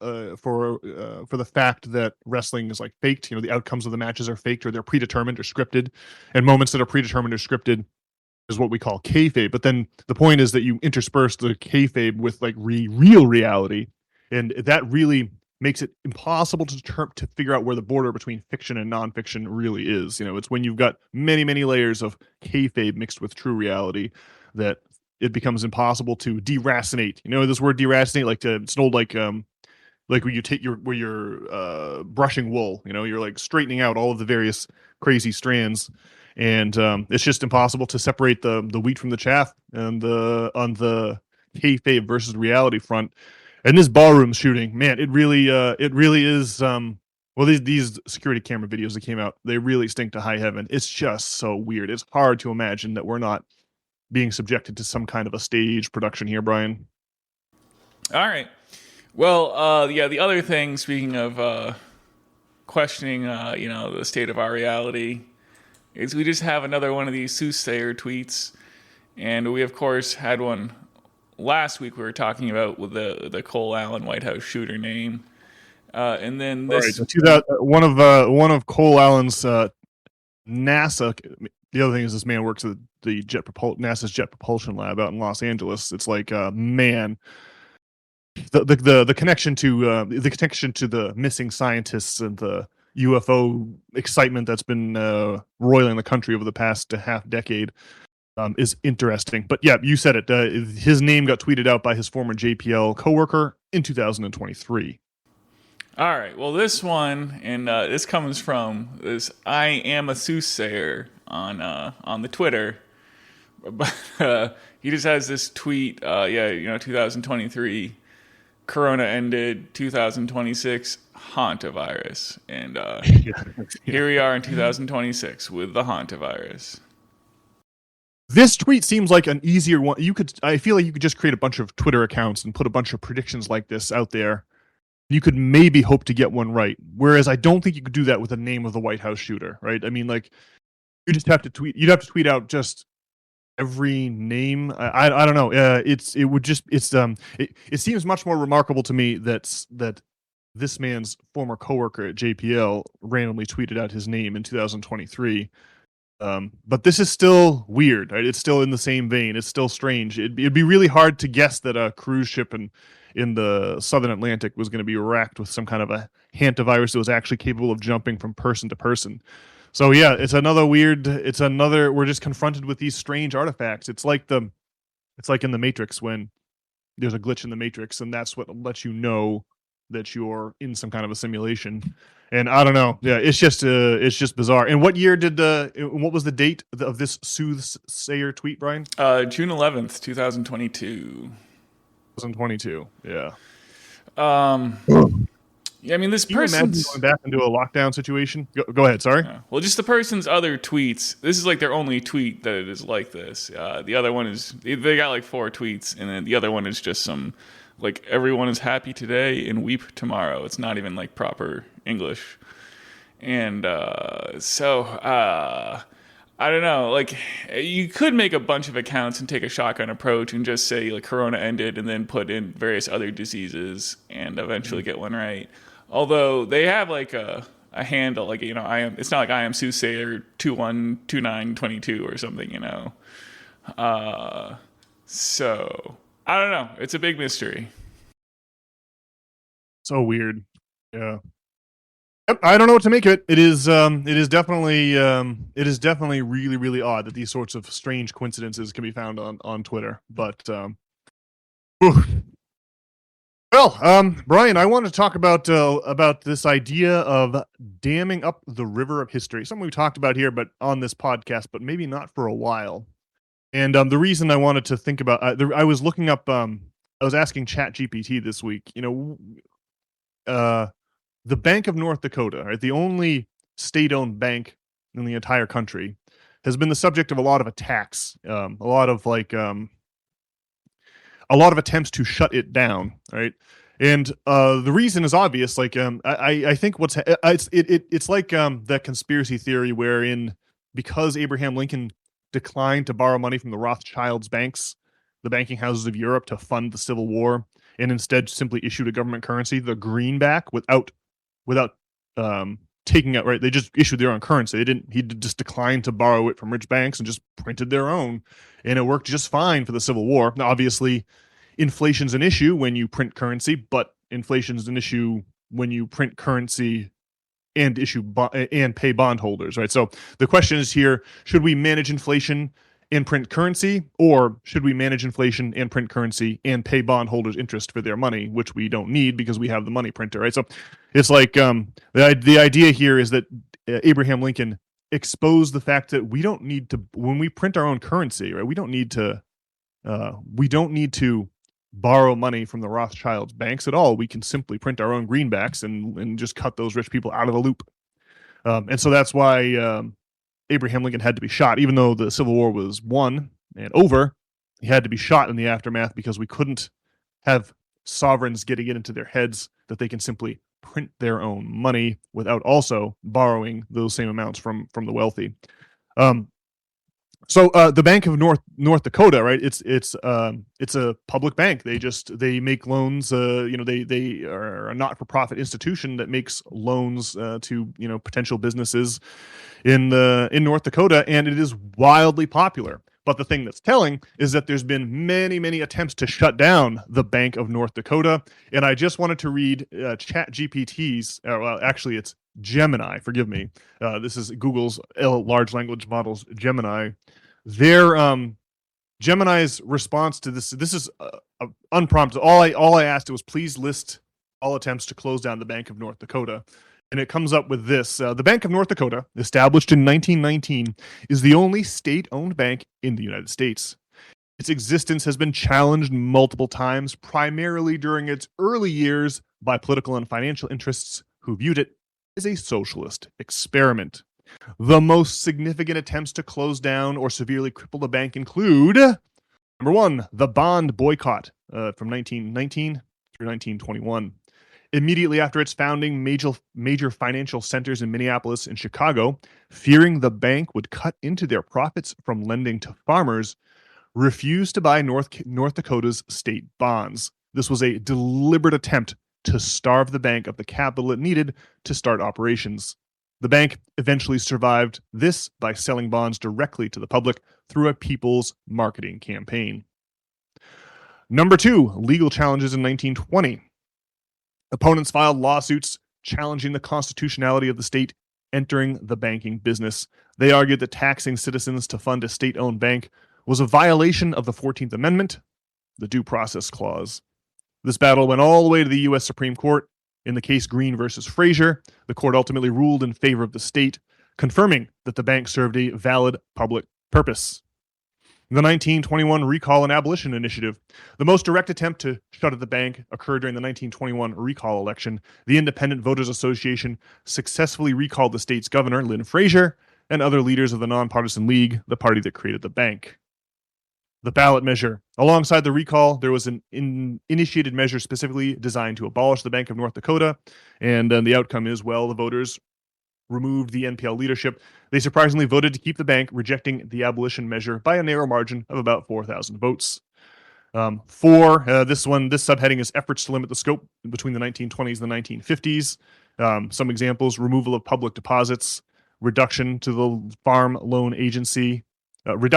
the fact that wrestling is like faked. The outcomes of the matches are faked, or they're predetermined or scripted, and moments that are predetermined or scripted is what we call kayfabe. But then the point is that you intersperse the kayfabe with like real reality, and that really makes it impossible to figure out where the border between fiction and nonfiction really is. It's when you've got many layers of kayfabe mixed with true reality that it becomes impossible to deracinate. This word deracinate, it's an old like when you're brushing wool. You're like straightening out all of the various crazy strands, and it's just impossible to separate the wheat from the chaff. And on the kayfabe versus reality front, and this ballroom shooting, man, it really is. Well, these security camera videos that came out, they really stink to high heaven. It's just so weird. It's hard to imagine that we're not being subjected to some kind of a stage production here, Brian. All right. Well, the other thing, speaking of questioning, the state of our reality, is we just have another one of these soothsayer tweets, and we of course had one last week. We were talking about with the Cole Allen White House shooter name, and then this one of Cole Allen's NASA. The other thing is this man works at the NASA's Jet Propulsion Lab out in Los Angeles. It's like man. The connection to the missing scientists and the UFO excitement that's been roiling the country over the past half decade is interesting. But yeah, you said it. His name got tweeted out by his former JPL coworker in 2023. All right. Well, this one, and this comes from this I am a soothsayer on the Twitter. But he just has this tweet. 2023. Corona ended, 2026 hantavirus, and here we are in 2026 with the hantavirus. This tweet seems like an easier one. I feel like you could just create a bunch of Twitter accounts and put a bunch of predictions like this out there. You could maybe hope to get one right. Whereas I don't think you could do that with the name of the White House shooter, right? I mean, like, you just have to tweet. You'd have to tweet out just every name. I don't know. It seems much more remarkable to me that this man's former coworker at JPL randomly tweeted out his name in 2023. But this is still weird, right? It's still in the same vein. It's still strange. It'd be really hard to guess that a cruise ship in the Southern Atlantic was going to be racked with some kind of a hantavirus that was actually capable of jumping from person to person. So yeah, we're just confronted with these strange artifacts. It's like in the Matrix when there's a glitch in the Matrix, and that's what lets you know that you're in some kind of a simulation. And I don't know. Yeah, it's just bizarre. And what was the date of this soothsayer tweet, Brian? June 11th, 2022. 2022. Yeah. Um, yeah, I mean, this Can you imagine person's. going back into a lockdown situation? Go ahead. Sorry. Well, just the person's other tweets. This is like their only tweet that it is like this. The other one is they got like 4 tweets, and then the other one is just some like everyone is happy today and weep tomorrow. It's not even like proper English, and I don't know. Like you could make a bunch of accounts and take a shotgun approach and just say like Corona ended, and then put in various other diseases and eventually get one right. Although they have like a handle, like it's not like I am soothsayer 212922 or something, So I don't know. It's a big mystery. So weird. Yeah. Yep, I don't know what to make of it. It is definitely really, really odd that these sorts of strange coincidences can be found on Twitter. But Brian, I want to talk about this idea of damming up the river of history. Something we've talked about here, but on this podcast, but maybe not for a while. And the reason I wanted to think about, I was looking up, I was asking ChatGPT this week. The Bank of North Dakota, right, the only state-owned bank in the entire country, has been the subject of a lot of attacks, a lot of attempts to shut it down, right? And the reason is obvious. Like, I think it's like that conspiracy theory wherein because Abraham Lincoln declined to borrow money from the Rothschilds banks, the banking houses of Europe, to fund the Civil War, and instead simply issued a government currency, the greenback, without taking out, right? They just issued their own currency. He just declined to borrow it from rich banks and just printed their own, and it worked just fine for the Civil War. Now, obviously, inflation's an issue when you print currency, but inflation's an issue when you print currency and and pay bondholders, right? So the question is here: should we manage inflation and print currency, or should we manage inflation and print currency and pay bondholders interest for their money, which we don't need because we have the money printer, right? So it's like the idea here is that Abraham Lincoln exposed the fact that we don't need to, when we print our own currency, right? We don't need to borrow money from the Rothschilds banks at all. We can simply print our own greenbacks and just cut those rich people out of the loop. And so that's why Abraham Lincoln had to be shot, even though the Civil War was won and over. He had to be shot in the aftermath because we couldn't have sovereigns getting it into their heads that they can simply print their own money without also borrowing those same amounts from the wealthy. So the Bank of North Dakota, right? It's a public bank. They make loans. They are a not-for-profit institution that makes loans to potential businesses in North Dakota, and it is wildly popular. But the thing that's telling is that there's been many attempts to shut down the Bank of North Dakota, and I just wanted to read ChatGPT's. Well, actually, it's Gemini. Forgive me. This is Google's large language models, Gemini. Their Gemini's response to this. This is unprompted. All I asked was please list all attempts to close down the Bank of North Dakota. And it comes up with this. The Bank of North Dakota, established in 1919, is the only state-owned bank in the United States. Its existence has been challenged multiple times, primarily during its early years by political and financial interests who viewed it as a socialist experiment. The most significant attempts to close down or severely cripple the bank include, number one, the bond boycott from 1919 through 1921. Immediately after its founding, major financial centers in Minneapolis and Chicago, fearing the bank would cut into their profits from lending to farmers, refused to buy North Dakota's state bonds. This was a deliberate attempt to starve the bank of the capital it needed to start operations. The bank eventually survived this by selling bonds directly to the public through a people's marketing campaign. Number two, legal challenges in 1920. Opponents filed lawsuits challenging the constitutionality of the state entering the banking business. They argued that taxing citizens to fund a state-owned bank was a violation of the 14th Amendment, the Due Process Clause. This battle went all the way to the U.S. Supreme Court. In the case Green versus Frazier, the court ultimately ruled in favor of the state, confirming that the bank served a valid public purpose. The 1921 Recall and Abolition Initiative. The most direct attempt to shut at the bank occurred during the 1921 recall election. The Independent Voters Association successfully recalled the state's governor, Lynn Frazier, and other leaders of the Nonpartisan League, the party that created the bank. The ballot measure. Alongside the recall, there was an initiated measure specifically designed to abolish the Bank of North Dakota, and the outcome is, well, the voters removed the NPL leadership. They surprisingly voted to keep the bank, rejecting the abolition measure by a narrow margin of about 4,000 votes. This subheading is efforts to limit the scope between the 1920s and the 1950s. Some examples: removal of public deposits, reduction to a farm loan agency, and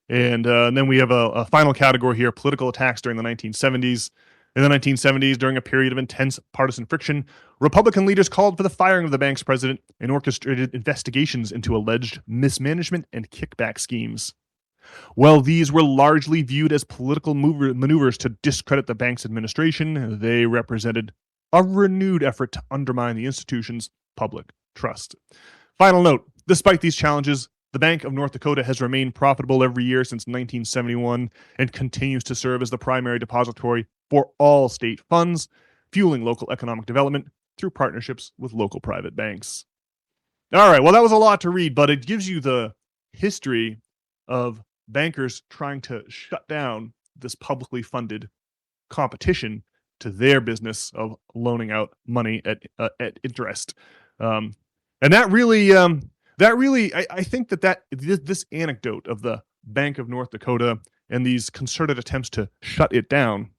then we have a final category here: political attacks during the 1970s. In the 1970s, during a period of intense partisan friction, Republican leaders called for the firing of the bank's president and orchestrated investigations into alleged mismanagement and kickback schemes. While these were largely viewed as political maneuvers to discredit the bank's administration, they represented a renewed effort to undermine the institution's public trust. Final note: despite these challenges, the Bank of North Dakota has remained profitable every year since 1971 and continues to serve as the primary depository for all state funds, fueling local economic development through partnerships with local private banks. All right, well, that was a lot to read, but it gives you the history of bankers trying to shut down this publicly funded competition to their business of loaning out money at interest. And that really, I think that this anecdote of the Bank of North Dakota and these concerted attempts to shut it down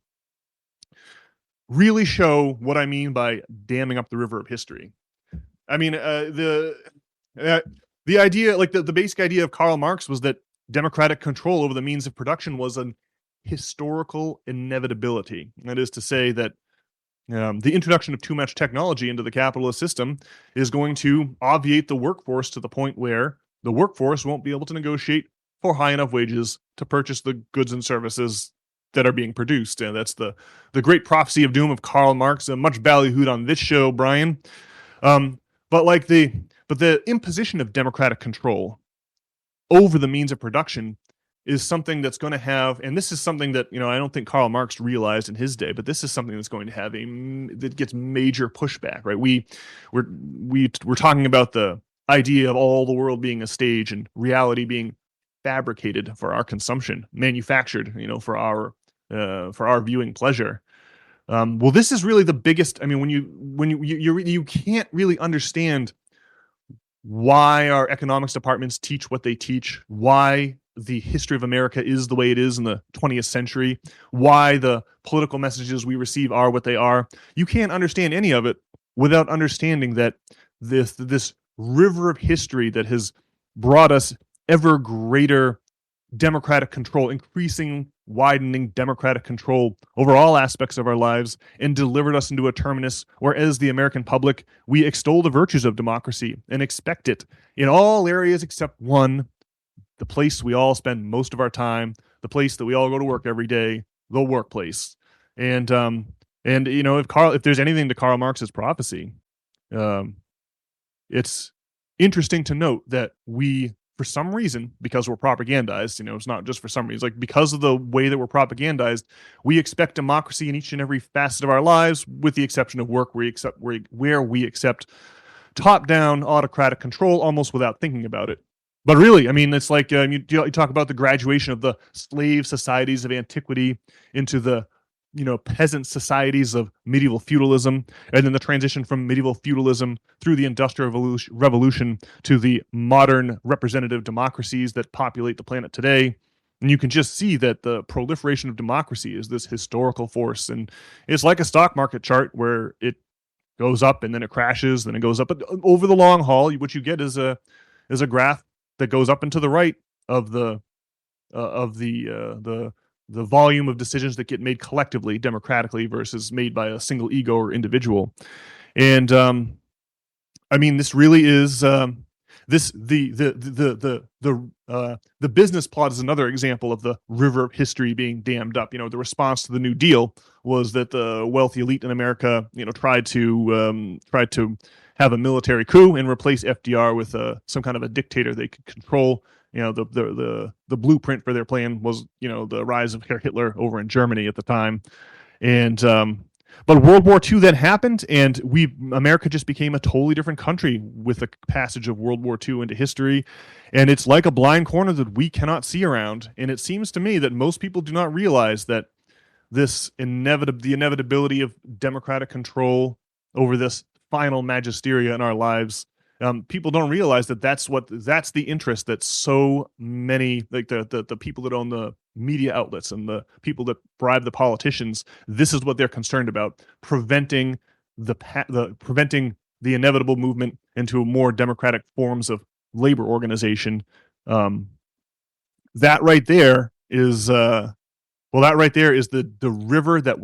really show what I mean by damming up the river of history. I mean, the idea, like the basic idea of Karl Marx, was that democratic control over the means of production was an historical inevitability. That is to say that the introduction of too much technology into the capitalist system is going to obviate the workforce to the point where the workforce won't be able to negotiate for high enough wages to purchase the goods and services that are being produced. And that's the great prophecy of doom of Karl Marx, much ballyhooed on this show, Brian. But the imposition of democratic control over the means of production is something that's going to have, and this is something that, I don't think Karl Marx realized in his day, but this is something that's going to have that gets major pushback, right? We're talking about the idea of all the world being a stage and reality being fabricated for our consumption, manufactured, for our viewing pleasure. Well, this is really the biggest. I mean, when you can't really understand why our economics departments teach what they teach, why the history of America is the way it is in the 20th century, why the political messages we receive are what they are. You can't understand any of it without understanding that this river of history that has brought us ever greater democratic control, increasing, widening democratic control over all aspects of our lives, and delivered us into a terminus where, as the American public, we extol the virtues of democracy and expect it in all areas except one: the place we all spend most of our time, the place that we all go to work every day, the workplace. And if there's anything to Karl Marx's prophecy, it's interesting to note that we, for some reason, because we're propagandized, it's not just for some reason, like because of the way that we're propagandized, we expect democracy in each and every facet of our lives, with the exception of work, where we accept top-down autocratic control almost without thinking about it. But really, I mean, it's like you talk about the graduation of the slave societies of antiquity into the peasant societies of medieval feudalism, and then the transition from medieval feudalism through the Industrial Revolution to the modern representative democracies that populate the planet today. And you can just see that the proliferation of democracy is this historical force. And it's like a stock market chart where it goes up and then it crashes, then it goes up. But over the long haul, what you get is a graph that goes up and to the right of the volume of decisions that get made collectively, democratically, versus made by a single ego or individual. And I mean, this really is this the business plot is another example of the river of history being dammed up. The response to the New Deal was that the wealthy elite in America, tried to have a military coup and replace FDR with some kind of a dictator they could control. The blueprint for their plan was the rise of Hitler over in Germany at the time, and but World War II then happened, and America just became a totally different country with the passage of World War II into history. And it's like a blind corner that we cannot see around. And it seems to me that most people do not realize that the inevitability of democratic control over this final magisteria in our lives. People don't realize that that's the interest that so many, like the people that own the media outlets and the people that bribe the politicians, this is what they're concerned about: preventing preventing the inevitable movement into more democratic forms of labor organization. That right there is the river that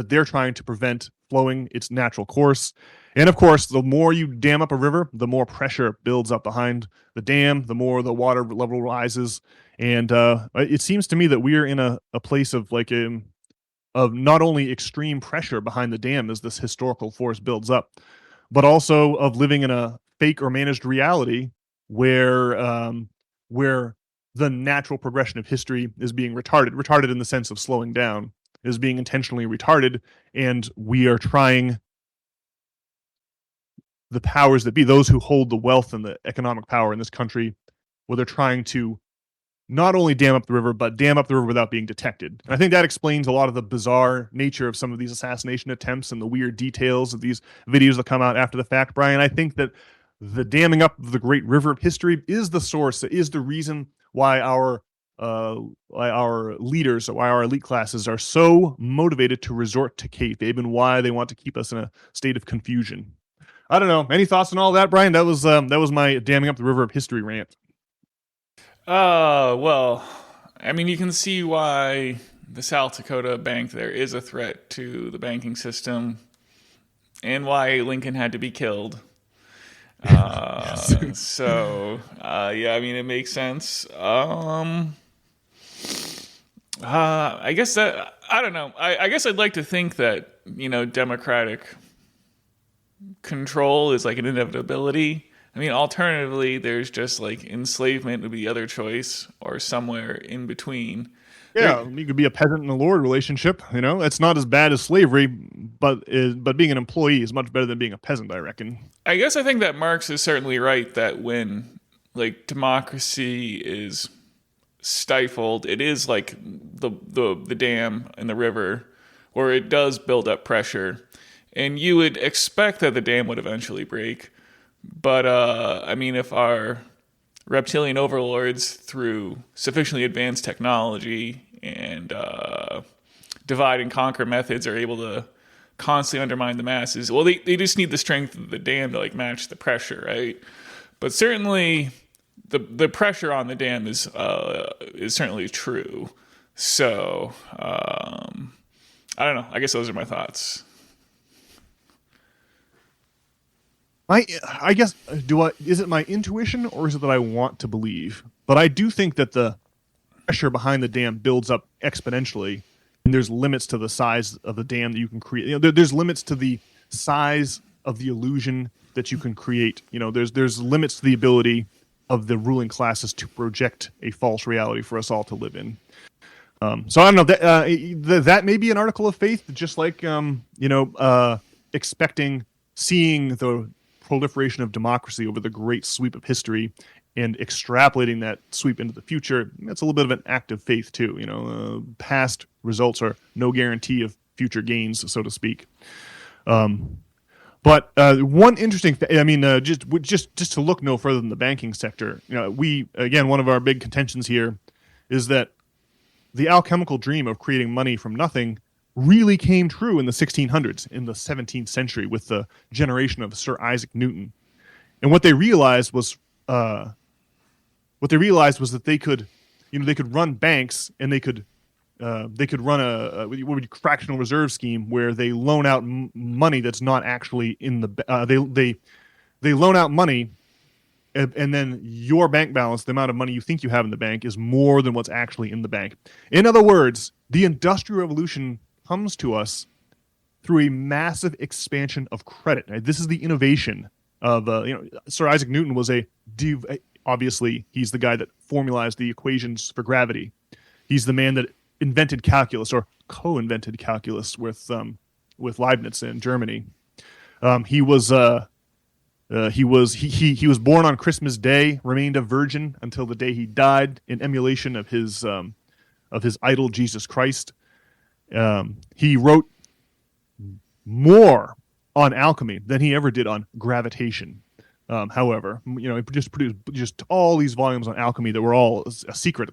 they're trying to prevent flowing its natural course. And of course, the more you dam up a river, the more pressure builds up behind the dam, the more the water level rises. And it seems to me that we are in a place of of not only extreme pressure behind the dam as this historical force builds up, but also of living in a fake or managed reality where the natural progression of history is being retarded in the sense of slowing down, is being intentionally retarded, and we are trying, the powers that be, those who hold the wealth and the economic power in this country, where they're trying to not only dam up the river, but dam up the river without being detected. And I think that explains a lot of the bizarre nature of some of these assassination attempts and the weird details of these videos that come out after the fact, Brian. I think that the damming up of the great river of history is the source, is the reason why our leaders, why our elite classes are so motivated to resort to kayfabe, and why they want to keep us in a state of confusion. I don't know. Any thoughts on all that, Brian? That was my damming up the river of history rant. Well, I mean, you can see why the South Dakota bank there is a threat to the banking system, and why Lincoln had to be killed. So, yeah, I mean, it makes sense. I guess that, I don't know. I guess I'd like to think that, democratic control is like an inevitability. I mean, alternatively, there's just like enslavement would be the other choice, or somewhere in between. Yeah, you could be a peasant and a lord relationship. It's not as bad as slavery, but being an employee is much better than being a peasant, I reckon. I guess I think that Marx is certainly right that when like democracy is stifled, it is like the dam in the river, where it does build up pressure, and you would expect that the dam would eventually break. But I mean, if our reptilian overlords, through sufficiently advanced technology and divide and conquer methods, are able to constantly undermine the masses, well, they just need the strength of the dam to like match the pressure, right? But certainly the pressure on the dam is certainly true. So I don't know. I guess those are my thoughts. I guess, is it my intuition, or is it that I want to believe? But I do think that the pressure behind the dam builds up exponentially, and there's limits to the size of the dam that you can create. There's limits to the size of the illusion that you can create. There's limits to the ability of the ruling classes to project a false reality for us all to live in. So I don't know, that may be an article of faith, just like seeing the proliferation of democracy over the great sweep of history and extrapolating that sweep into the future. That's a little bit of an act of faith too. Past results are no guarantee of future gains, so to speak. But one interesting just to look no further than the banking sector, one of our big contentions here is that the alchemical dream of creating money from nothing really came true in the 1600s, in the 17th century, with the generation of Sir Isaac Newton. And what they realized was that they could run banks, and they could run a fractional reserve scheme where they loan out money that's not actually in the they loan out money, and then your bank balance, the amount of money you think you have in the bank, is more than what's actually in the bank. In other words, the Industrial Revolution comes to us through a massive expansion of credit. Right? This is the innovation of, Sir Isaac Newton was obviously, he's the guy that formalized the equations for gravity. He's the man that invented calculus, or co-invented calculus with Leibniz in Germany. He was born on Christmas Day, remained a virgin until the day he died, in emulation of his idol Jesus Christ. He wrote more on alchemy than he ever did on gravitation. However, he produced just all these volumes on alchemy that were all a secret.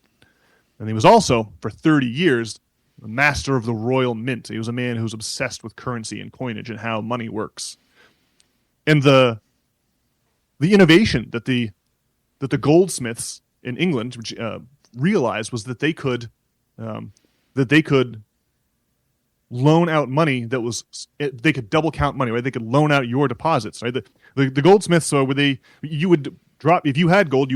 And he was also, for 30 years, the master of the royal mint. He was a man who was obsessed with currency and coinage and how money works. And the innovation that the goldsmiths in England realized was that they could loan out money they could double count money, right? They could loan out your deposits, right? The goldsmiths, you would drop, if you had gold,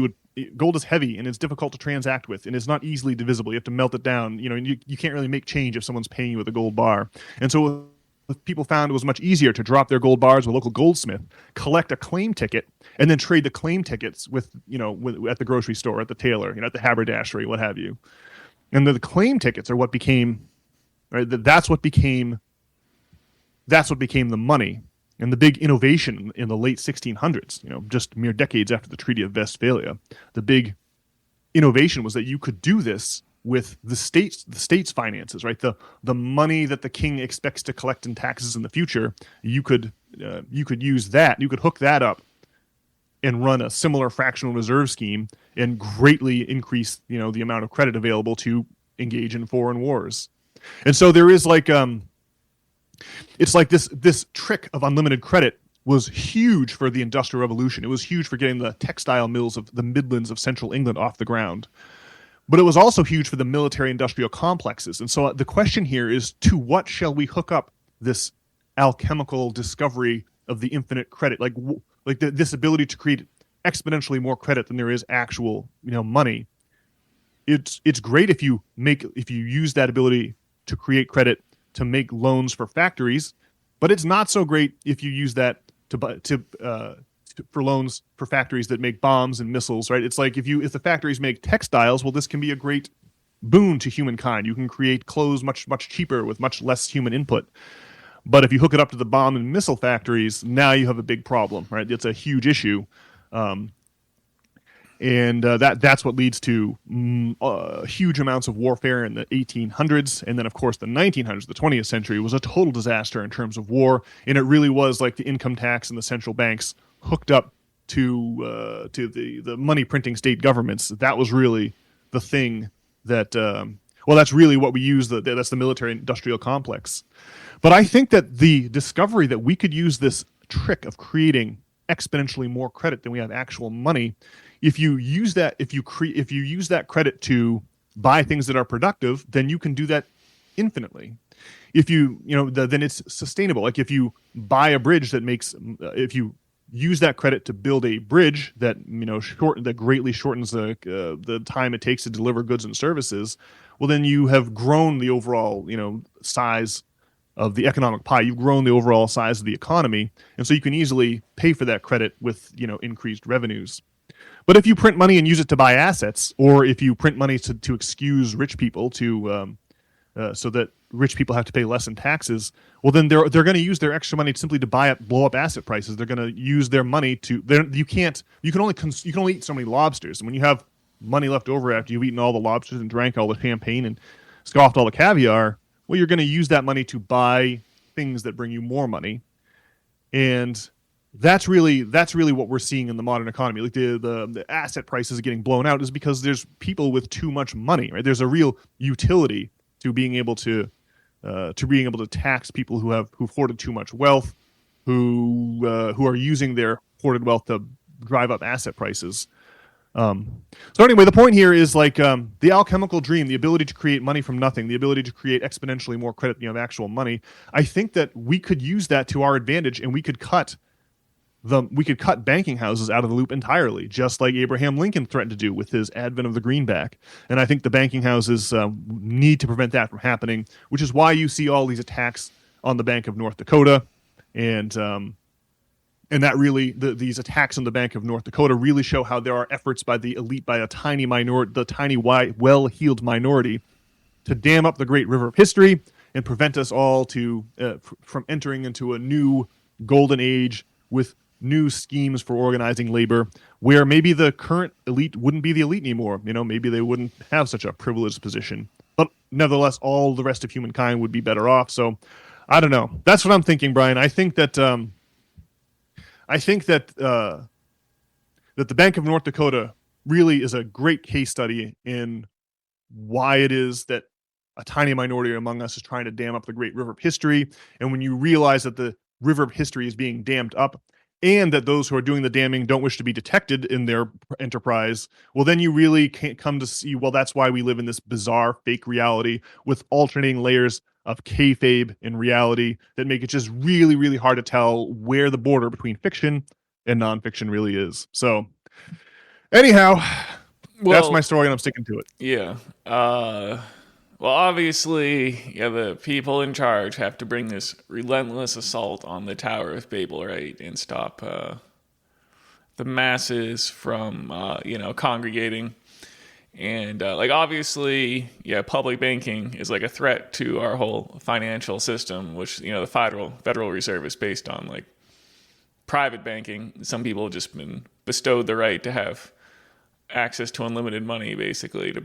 gold is heavy and it's difficult to transact with, and it's not easily divisible. You have to melt it down, and you can't really make change if someone's paying you with a gold bar. And so people found it was much easier to drop their gold bars with a local goldsmith, collect a claim ticket, and then trade the claim tickets with at the grocery store, at the tailor, at the haberdashery, what have you. And the claim tickets are what became, right? That's what became the money. And the big innovation in the late 1600s, just mere decades after the Treaty of Westphalia, the big innovation was that you could do this with the state's finances, right? The money that the king expects to collect in taxes in the future, you could use that, you could hook that up and run a similar fractional reserve scheme and greatly increase, the amount of credit available to engage in foreign wars. And so there is it's like this trick of unlimited credit was huge for the Industrial Revolution. It was huge for getting the textile mills of the Midlands of central England off the ground. But it was also huge for the military-industrial complexes. And so the question here is, to what shall we hook up this alchemical discovery of the infinite credit? This ability to create exponentially more credit than there is actual, money. It's great if you use that ability to create credit to make loans for factories, but it's not so great if you use that for loans for factories that make bombs and missiles, right? It's like if the factories make textiles, well, this can be a great boon to humankind. You can create clothes much, much cheaper with much less human input. But if you hook it up to the bomb and missile factories, now you have a big problem, right? It's a huge issue. That's what leads to huge amounts of warfare in the 1800s. And then, of course, the 1900s, the 20th century, was a total disaster in terms of war. And it really was like the income tax and the central banks hooked up to the money printing state governments. That was really the thing that, that's really what we use. That's the military industrial complex. But I think that the discovery that we could use this trick of creating exponentially more credit than we have actual money, if you use that credit to buy things that are productive, then you can do that infinitely. If then it's sustainable. Like if you buy a bridge if you use that credit to build a bridge that that greatly shortens the time it takes to deliver goods and services, well, then you have grown the overall size of the economic pie. You've grown the overall size of the economy, and so you can easily pay for that credit with increased revenues. But if you print money and use it to buy assets, or if you print money to excuse rich people so that rich people have to pay less in taxes, well, then they're going to use their extra money simply to blow up asset prices. They're going to use their money you can only eat so many lobsters. And when you have money left over after you've eaten all the lobsters and drank all the champagne and scoffed all the caviar, well, you're going to use that money to buy things that bring you more money. And that's really what we're seeing in the modern economy. Like the asset prices getting blown out is because there's people with too much money, right? There's a real utility to being able to tax people who've hoarded too much wealth, who are using their hoarded wealth to drive up asset prices. So anyway, the point here is the alchemical dream, the ability to create money from nothing, the ability to create exponentially more credit than you have actual money. I think that we could use that to our advantage, and we could cut we could cut banking houses out of the loop entirely, just like Abraham Lincoln threatened to do with his advent of the greenback. And I think the banking houses need to prevent that from happening, which is why you see all these attacks on the Bank of North Dakota, and that really these attacks on the Bank of North Dakota really show how there are efforts by the elite, by a tiny minority, the tiny well-heeled minority, to dam up the great river of history and prevent us all from entering into a new golden age with new schemes for organizing labor, where maybe the current elite wouldn't be the elite anymore. Maybe they wouldn't have such a privileged position, but nevertheless, all the rest of humankind would be better off. So, I don't know. That's what I'm thinking, Brian. I think that that the Bank of North Dakota really is a great case study in why it is that a tiny minority among us is trying to dam up the great river of history. And when you realize that the river of history is being dammed up, and that those who are doing the damming don't wish to be detected in their enterprise, well, then you really can't come to see, well, that's why we live in this bizarre fake reality with alternating layers of kayfabe and reality that make it just really, really hard to tell where the border between fiction and nonfiction really is. So, anyhow, that's my story, and I'm sticking to it. Yeah. Well, obviously, the people in charge have to bring this relentless assault on the Tower of Babel, right, and stop the masses from, congregating. And, obviously, public banking is like a threat to our whole financial system, which, the Federal Reserve is based on, like, private banking. Some people have just been bestowed the right to have access to unlimited money, basically, to,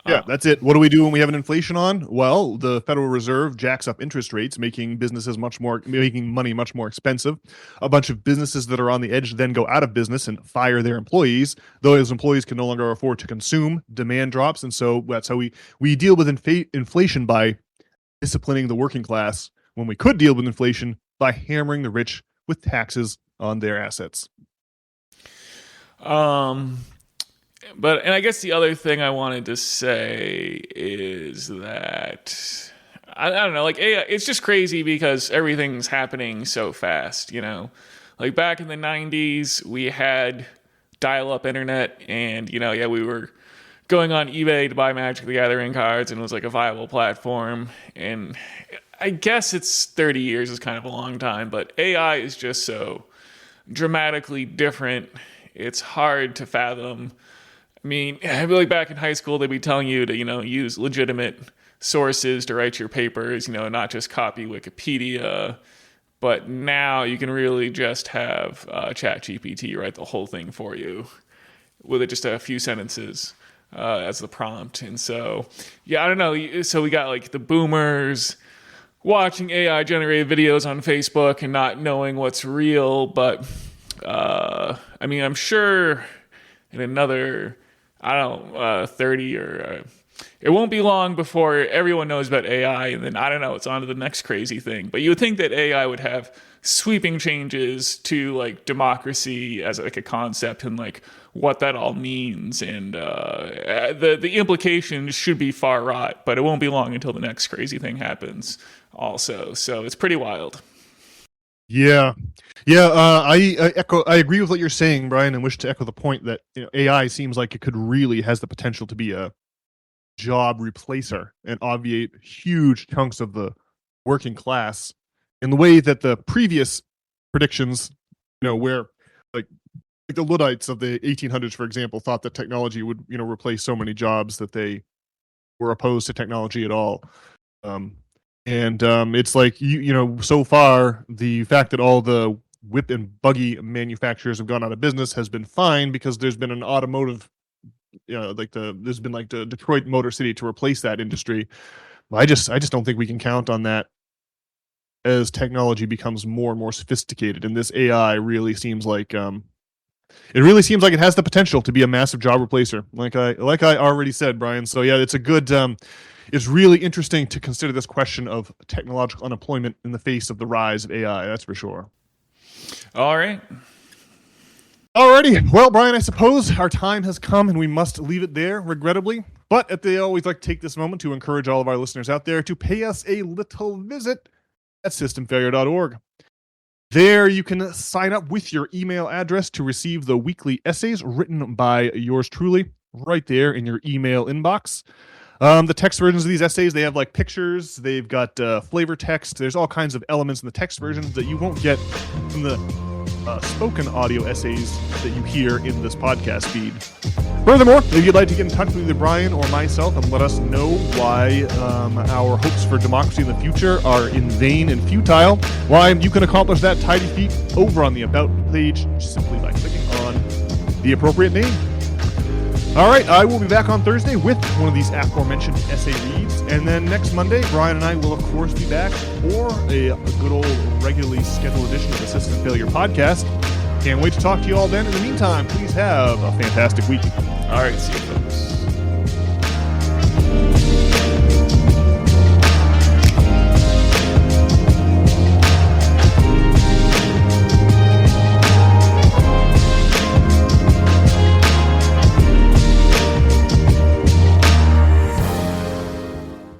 Yeah, that's it. What do we do when we have an inflation on? Well, the Federal Reserve jacks up interest rates, making money much more expensive. A bunch of businesses that are on the edge then go out of business and fire their employees. Those employees can no longer afford to consume. Demand drops, and so that's how we deal with inflation, by disciplining the working class, when we could deal with inflation by hammering the rich with taxes on their assets. But I guess the other thing I wanted to say is that I don't know, like AI, it's just crazy because everything's happening so fast, Like back in the 90s, we had dial-up internet, and we were going on eBay to buy Magic the Gathering cards, and it was like a viable platform. And I guess it's 30 years is kind of a long time, but AI is just so dramatically different. It's hard to fathom. I mean, I feel like back in high school, they'd be telling you to, use legitimate sources to write your papers, not just copy Wikipedia. But now you can really just have ChatGPT write the whole thing for you with just a few sentences as the prompt. And so, I don't know. So we got like the boomers watching AI generated videos on Facebook and not knowing what's real. But I'm sure in another 30 or it won't be long before everyone knows about AI, and then I don't know, it's on to the next crazy thing. But you would think that AI would have sweeping changes to like democracy as like a concept and like what that all means, and the implications should be far right, but it won't be long until the next crazy thing happens also. So it's pretty wild. Yeah. I agree with what you're saying, Brian, and wish to echo the point that AI seems like it could really has the potential to be a job replacer and obviate huge chunks of the working class in the way that the previous predictions, where like the Luddites of the 1800s, for example, thought that technology would replace so many jobs that they were opposed to technology at all. It's like so far the fact that all the whip and buggy manufacturers have gone out of business has been fine, because there's been an automotive, there's been like the Detroit Motor City to replace that industry. I just don't think we can count on that as technology becomes more and more sophisticated. And this AI really seems like it has the potential to be a massive job replacer, like I already said, Brian. So yeah, it's a good. It's really interesting to consider this question of technological unemployment in the face of the rise of AI. That's for sure. All right. Alrighty. Well, Brian, I suppose our time has come and we must leave it there, regrettably. But they always like to take this moment to encourage all of our listeners out there to pay us a little visit at systemfailure.org. There you can sign up with your email address to receive the weekly essays written by yours truly right there in your email inbox. The text versions of these essays, they have like pictures, they've got flavor text, there's all kinds of elements in the text versions that you won't get from the spoken audio essays that you hear in this podcast feed. Furthermore, if you'd like to get in touch with either Brian or myself and let us know why our hopes for democracy in the future are in vain and futile, why you can accomplish that tidy feat over on the About page simply by clicking on the appropriate name. All right, I will be back on Thursday with one of these aforementioned essay reads, and then next Monday, Brian and I will, of course, be back for a good old regularly scheduled edition of the System Failure Podcast. Can't wait to talk to you all then. In the meantime, please have a fantastic week. All right, see you, folks.